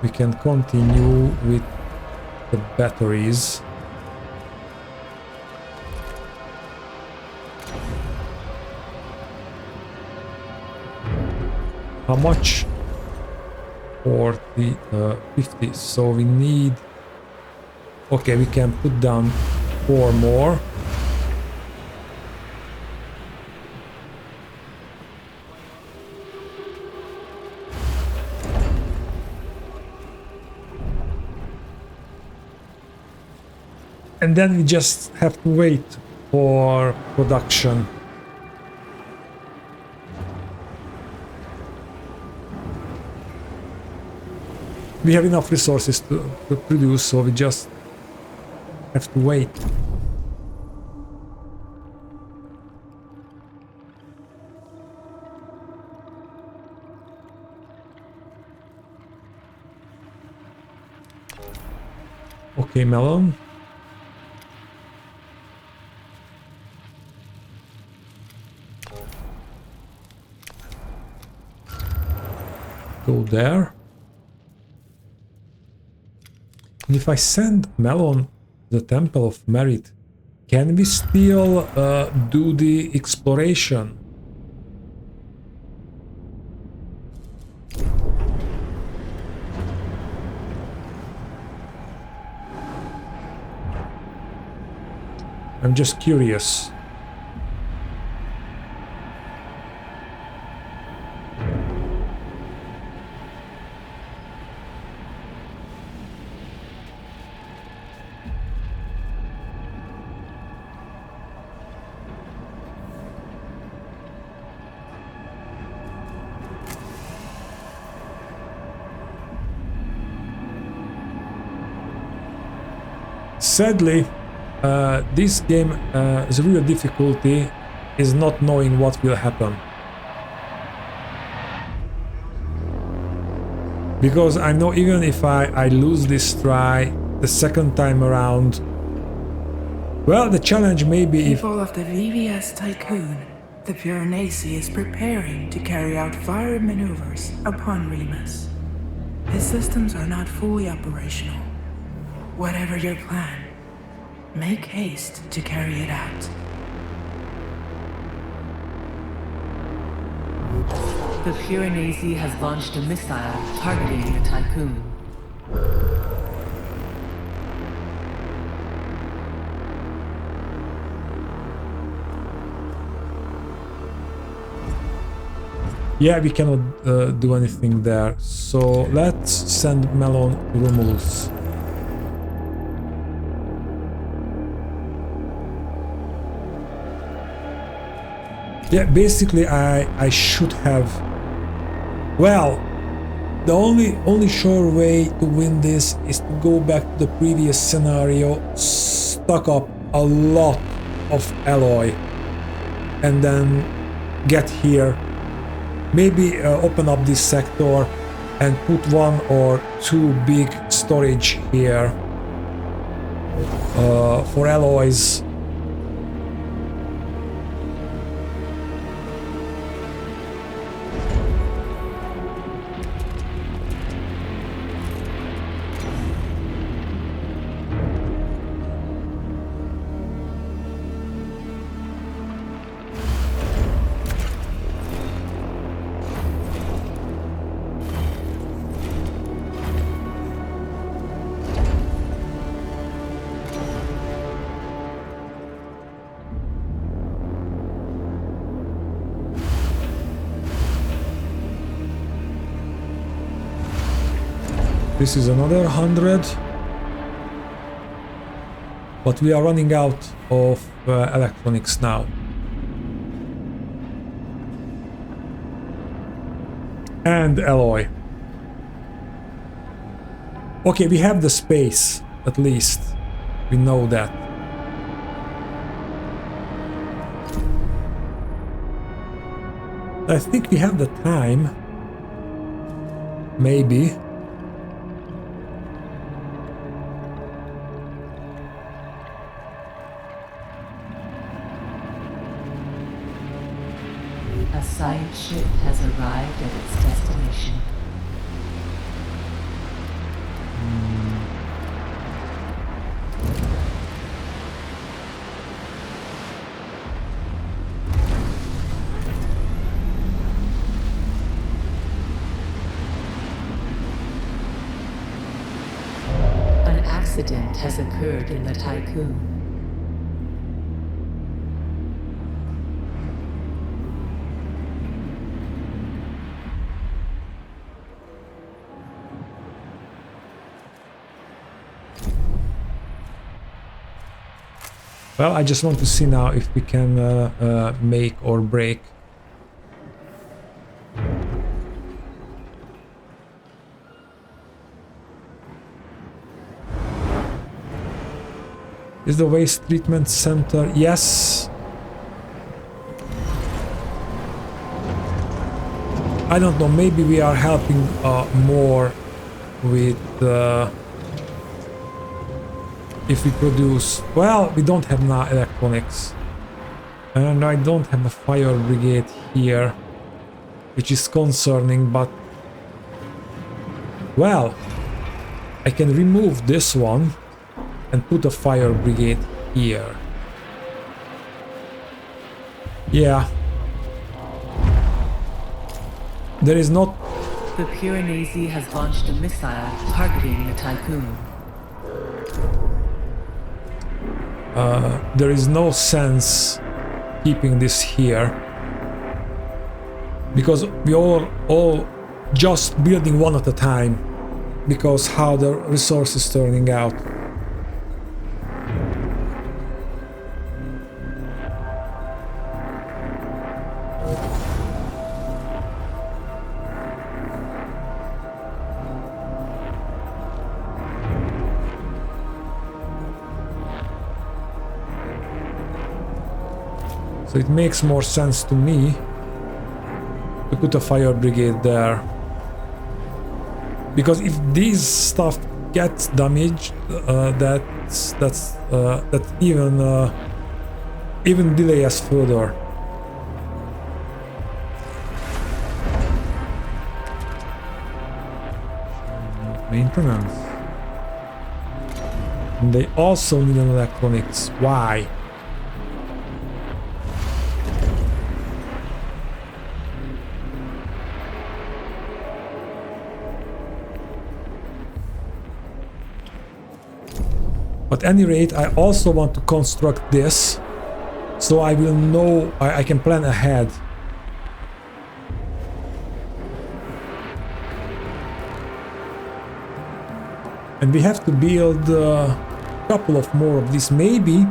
we can continue with the batteries. How much? 40, 50. So we need... Okay, we can put down 4 more. And then we just have to wait for production. We have enough resources to produce, so we just have to wait. Okay, melon. Go there. And if I send Melon to the Temple of Merit, can we still do the exploration? I'm just curious. Sadly, this game's real difficulty is not knowing what will happen. Because I know even if I lose this try the second time around, well, the challenge may be if... People of the VVS Tycoon, the Piranesi is preparing to carry out fire maneuvers upon Remus. His systems are not fully operational. Whatever your plan, make haste to carry it out. The Piranesi has launched a missile targeting the Tycoon. Yeah, we cannot do anything there. So let's send Melon to Romulus. Yeah, basically I should have Well, the only sure way to win this is to go back to the previous scenario, stock up a lot of alloy, and then get here. Maybe open up this sector and put 1 or 2 big storage here for alloys. This is another 100, but we are running out of electronics now. And alloy. Okay, we have the space, at least. We know that. I think we have the time. Maybe. A science ship has arrived at its destination. An accident has occurred in the Tycoon. Well, I just want to see now if we can make or break. Is the waste treatment center? Yes. I don't know, maybe we are helping more with if we produce. Well, we don't have now electronics, and I don't have a fire brigade here, which is concerning, but well, I can remove this one and put a fire brigade here. Yeah, there is not. The Piranesi has launched a missile targeting the Tycoon. There is no sense keeping this here, because we all just building one at a time, because how the resource is turning out. So it makes more sense to me to put a fire brigade there, because if these stuff gets damaged, that even delay us further. Maintenance. And they also need an electronics. Why? But at any rate, I also want to construct this, so I will know, I can plan ahead. And we have to build a couple of more of these. Maybe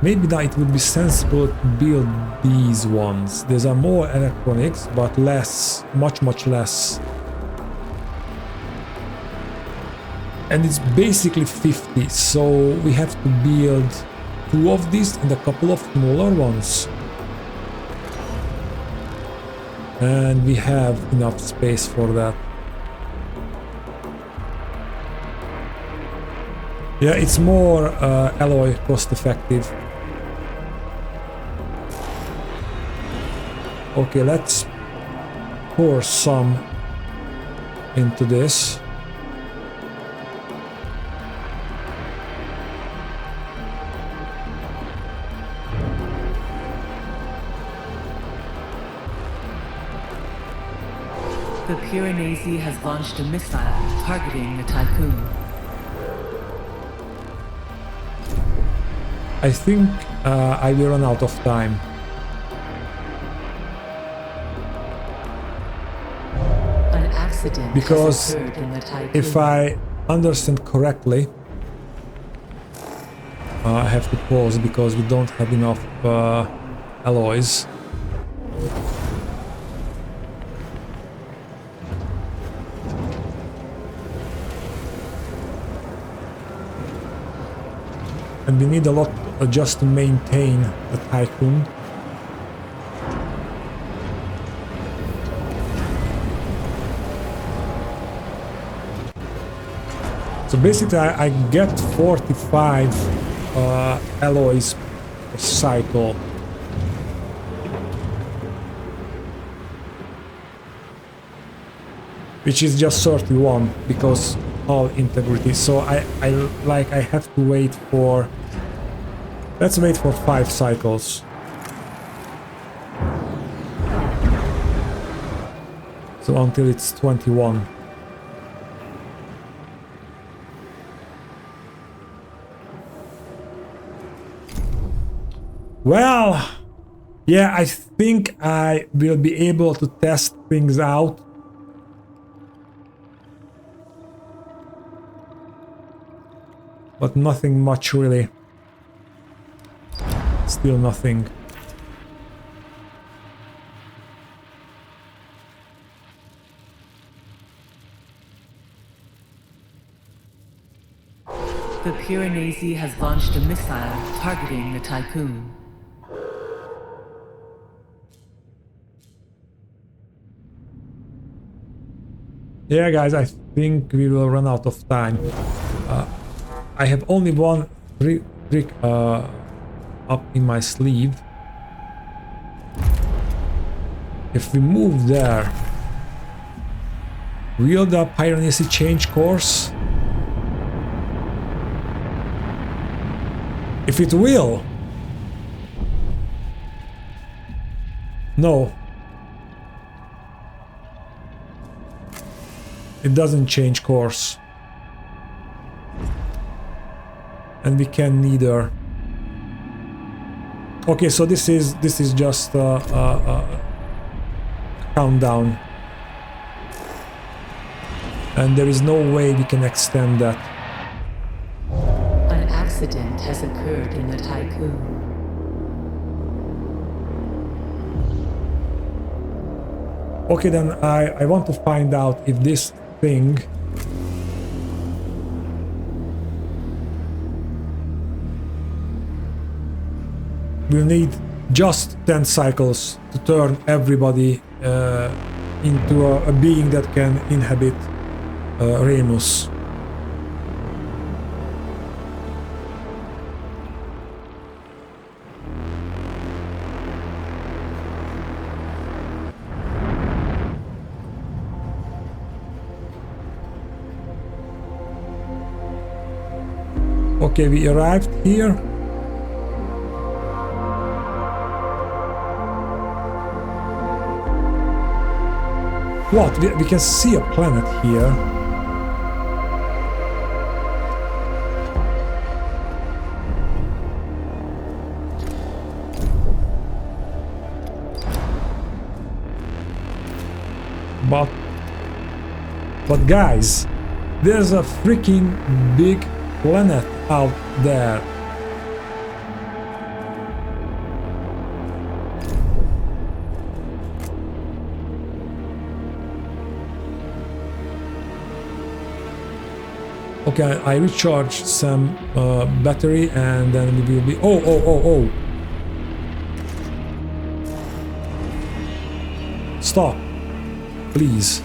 maybe now it would be sensible to build these ones. These are more electronics, but less, much less. And it's basically 50, so we have to build 2 of these and a couple of smaller ones. And we have enough space for that. Yeah, it's more alloy cost effective. Okay, let's pour some into this. The Piranesi has launched a missile targeting the Tycoon. I think I will run out of time. An accident Because has occurred in the Tycoon. if I understand correctly, I have to pause because we don't have enough alloys. And we need a lot just to maintain the Tycoon. So basically I get 45 alloys per cycle. Which is just 31 because all integrity. So I have to wait for, let's wait for 5 cycles. So until it's 21. Well, yeah, I think I will be able to test things out. But nothing much really. Still nothing. The Piranesi has launched a missile targeting the Tycoon. Yeah, guys, I think we will run out of time. I have only one trick up in my sleeve. If we move there, will the Piranesi change course? If it will, no, it doesn't change course. And we can neither. Okay, so this is just a countdown, and there is no way we can extend that. An accident has occurred in the Tycoon. Okay, then I want to find out if this thing will need just 10 cycles to turn everybody into a being that can inhabit Remus. Okay, we arrived here. What? We can see a planet here. But guys, there's a freaking big planet out there. Okay, I recharge some battery and then we will be... Oh! Stop, please.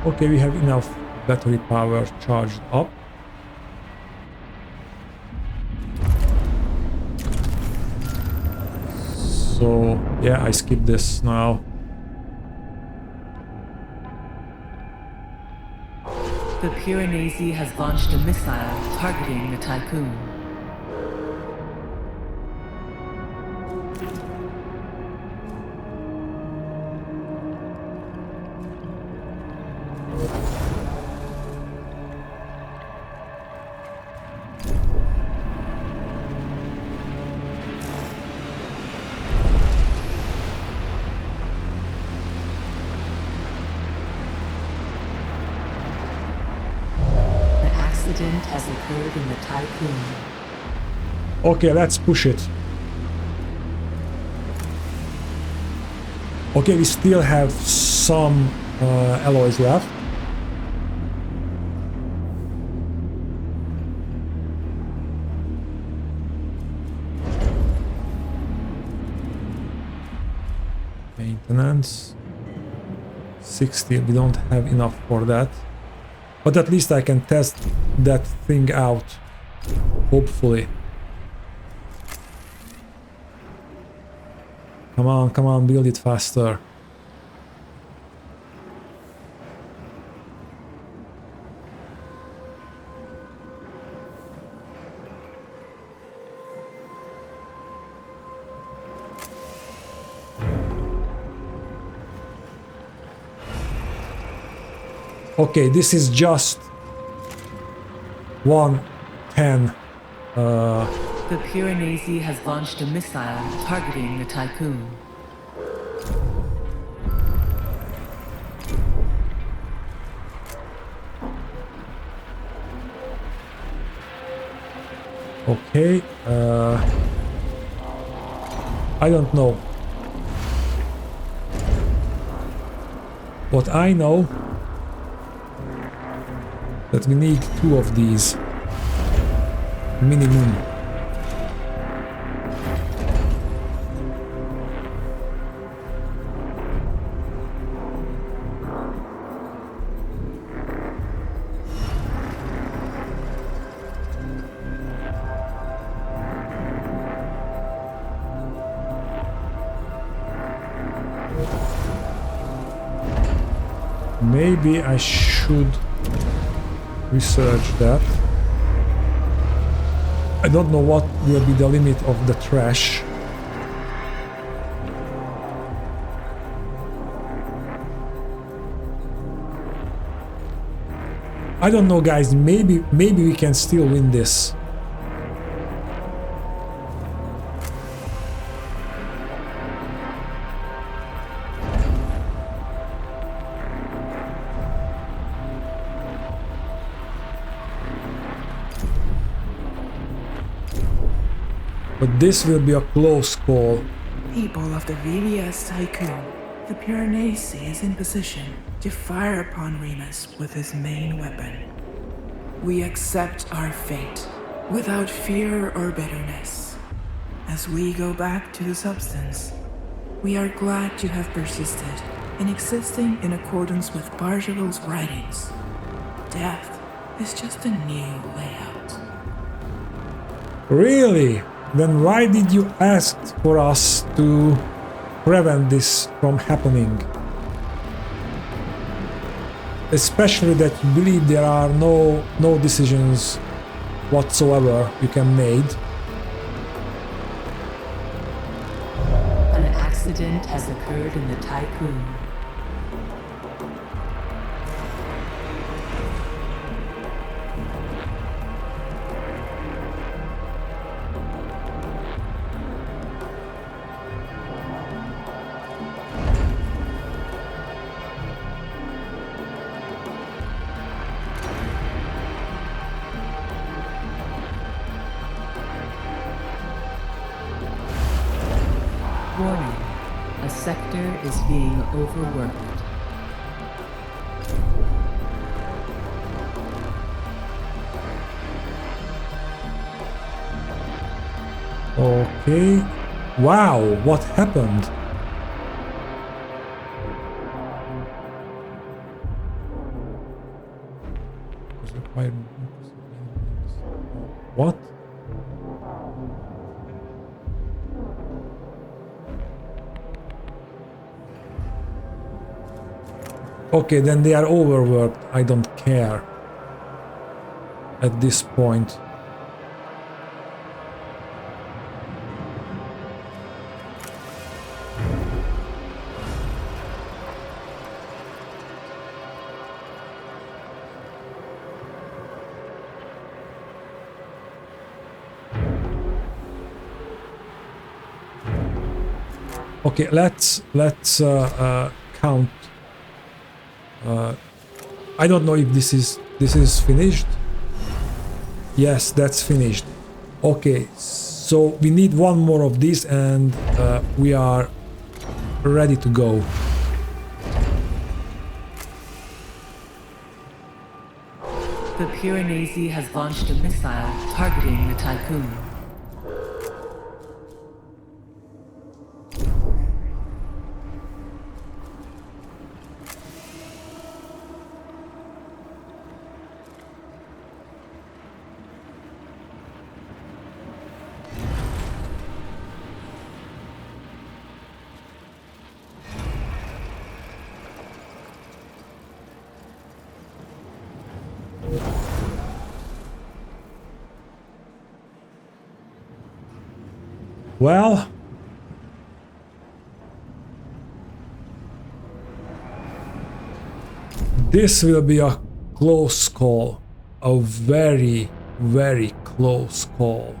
Okay, we have enough battery power charged up. So, yeah, I skip this now. The Piranesi has launched a missile targeting the Tycoon. Accident has occurred in the Tycoon. Okay, let's push it. Okay, we still have some alloys left. Maintenance. 60, we don't have enough for that. But at least I can test that thing out, hopefully. Come on, build it faster. Okay, this is just 110. The Piranesi has launched a missile targeting the Tycoon. Okay, I don't know. What I know that we need 2 of these minimum. Maybe I should research that. I don't know what will be the limit of the trash. I don't know, guys. Maybe we can still win this. But this will be a close call. People of the VVS Tycoon, the Piranesi is in position to fire upon Remus with his main weapon. We accept our fate without fear or bitterness. As we go back to the substance, we are glad to have persisted in existing in accordance with Barjavel's writings. Death is just a new layout. Really? Then why did you ask for us to prevent this from happening? Especially that you believe there are no decisions whatsoever you can make. An accident has occurred in the Tycoon. Warning. A sector is being overworked. Okay. Wow, what happened? What? Okay, then they are overworked. I don't care at this point. Okay, let's count. I don't know if this is finished. Yes, that's finished. Okay, so we need one more of these, and we are ready to go. The Piranesi has launched a missile targeting the Tycoon. Well, this will be a close call, a very, very close call.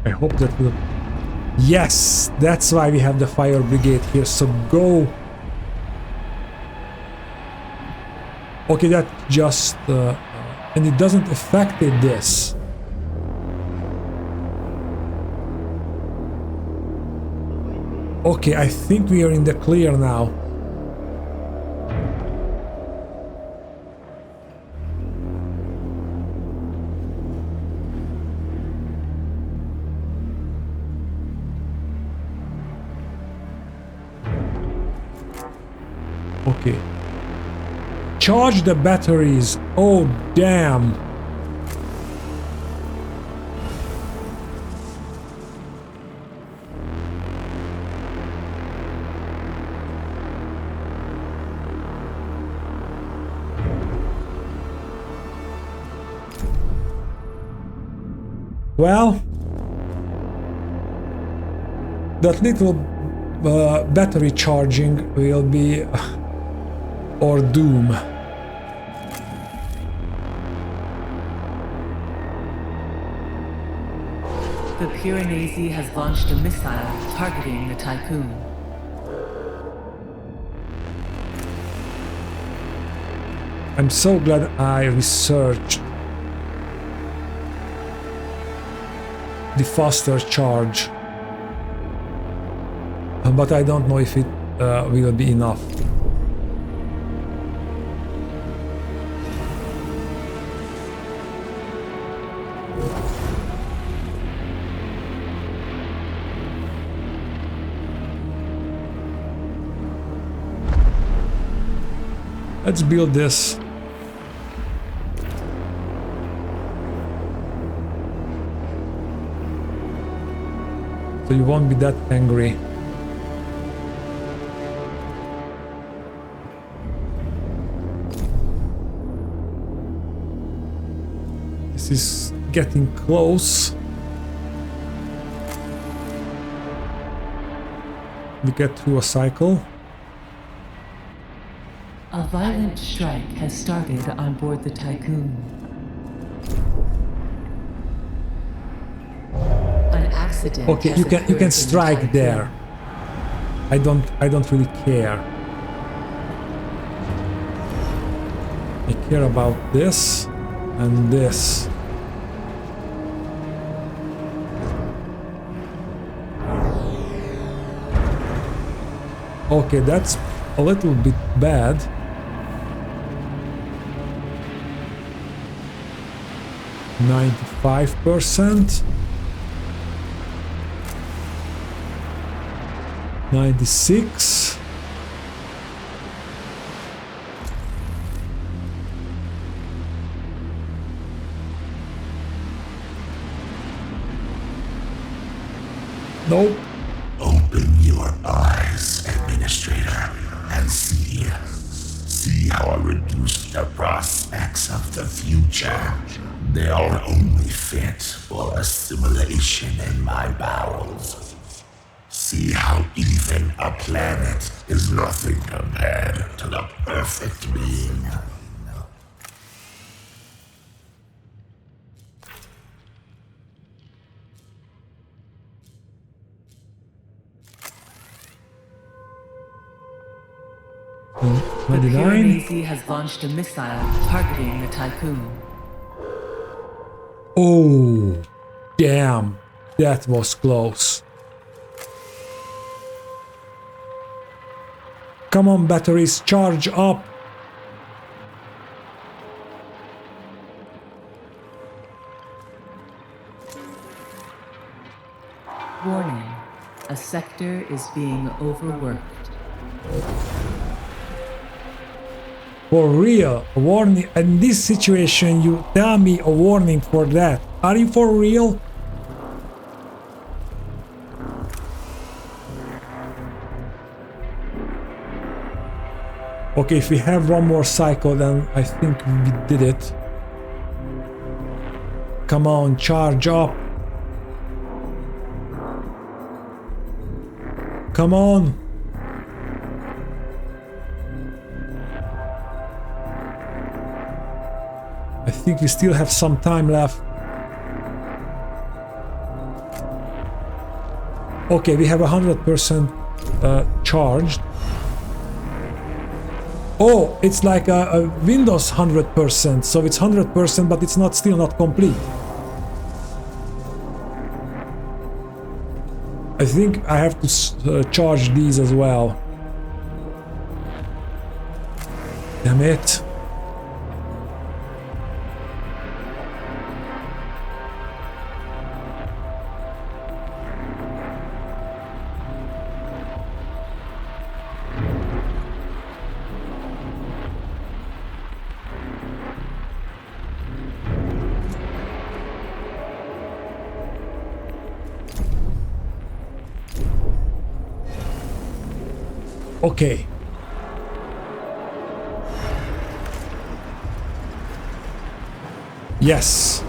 I hope that will... Yes! That's why we have the fire brigade here, so go! Okay, that just... and it doesn't affect this. Okay, I think we are in the clear now. Okay. Charge the batteries. Oh, damn. Well, that little battery charging will be our doom. The Piranesi has launched a missile targeting the Tycoon. I'm so glad I researched the faster charge, but I don't know if it will be enough. Let's build this. So you won't be that angry. This is getting close. We get through a cycle. A violent strike has started on board the Tycoon. An accident. Okay, has you can occurred in the strike Tycoon. there. I don't really care. I care about this and this. Okay, that's a little bit bad. %. 96. Nope. Open your eyes, Administrator, and see. See how I reduced the prospects of the future. They are only fit for assimilation in my bowels. See how even a planet is nothing compared to the perfect being. The 99. Piranesi has launched a missile targeting the Tycoon. Oh, damn. That was close. Come on, batteries, charge up. Warning. A sector is being overworked. For real, a warning. In this situation, you tell me a warning for that. Are you for real? Okay, if we have one more cycle, then I think we did it. Come on, charge up. Come on. I think we still have some time left. Okay, we have 100% charged. Oh, it's like a Windows 100%, so it's 100%, but it's still not complete. I think I have to charge these as well. Damn it. Okay. Yes.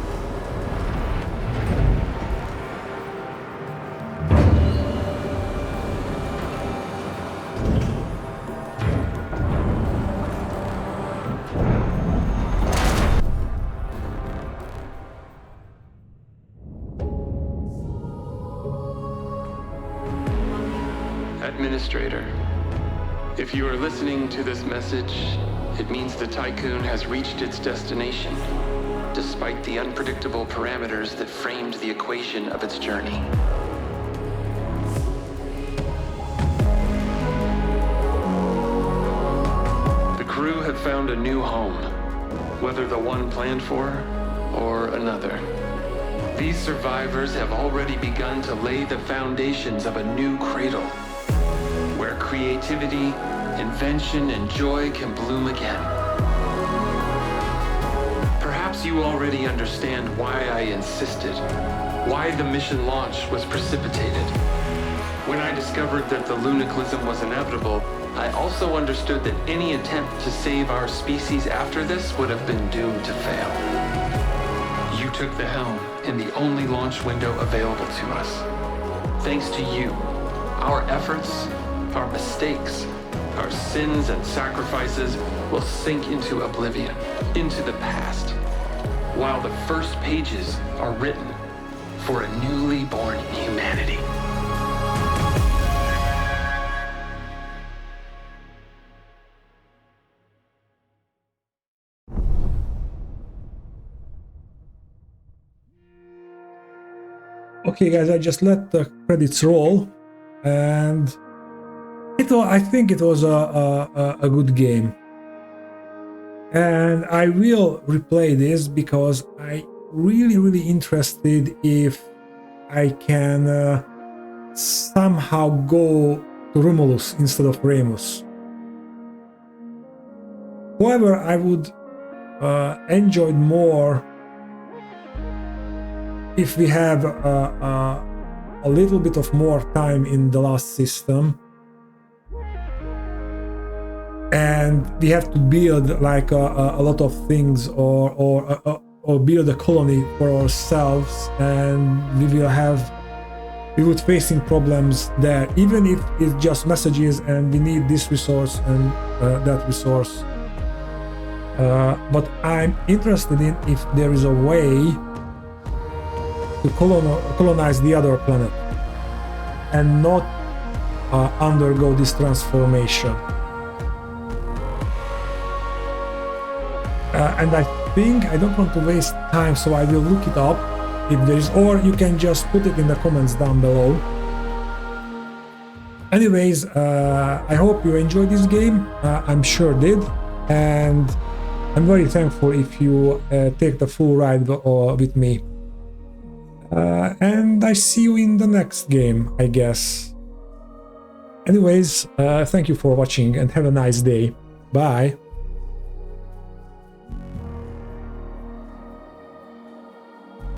Administrator, if you are listening to this message, it means the Tycoon has reached its destination, despite the unpredictable parameters that framed the equation of its journey. The crew have found a new home, whether the one planned for or another. These survivors have already begun to lay the foundations of a new cradle, where creativity, invention, and joy can bloom again. Perhaps you already understand why I insisted, why the mission launch was precipitated. When I discovered that the lunaclism was inevitable, I also understood that any attempt to save our species after this would have been doomed to fail. You took the helm in the only launch window available to us. Thanks to you, our efforts, our mistakes, our sins and sacrifices will sink into oblivion, into the past, while the first pages are written for a newly born humanity. Okay, guys, I just let the credits roll, and I think it was a good game. And I will replay this because I really interested if I can somehow go to Romulus instead of Remus. However, I would enjoy more if we have a little bit of more time in the last system, and we have to build like a lot of things, or build a colony for ourselves, and we would facing problems there, even if it's just messages and we need this resource and that resource. But I'm interested in if there is a way to colonize the other planet and not undergo this transformation. And I think I don't want to waste time, so I will look it up if there is, or you can just put it in the comments down below. Anyways, I hope you enjoyed this game. I'm sure did, and I'm very thankful if you take the full ride with me. And I see you in the next game, I guess. Anyways, thank you for watching and have a nice day. Bye.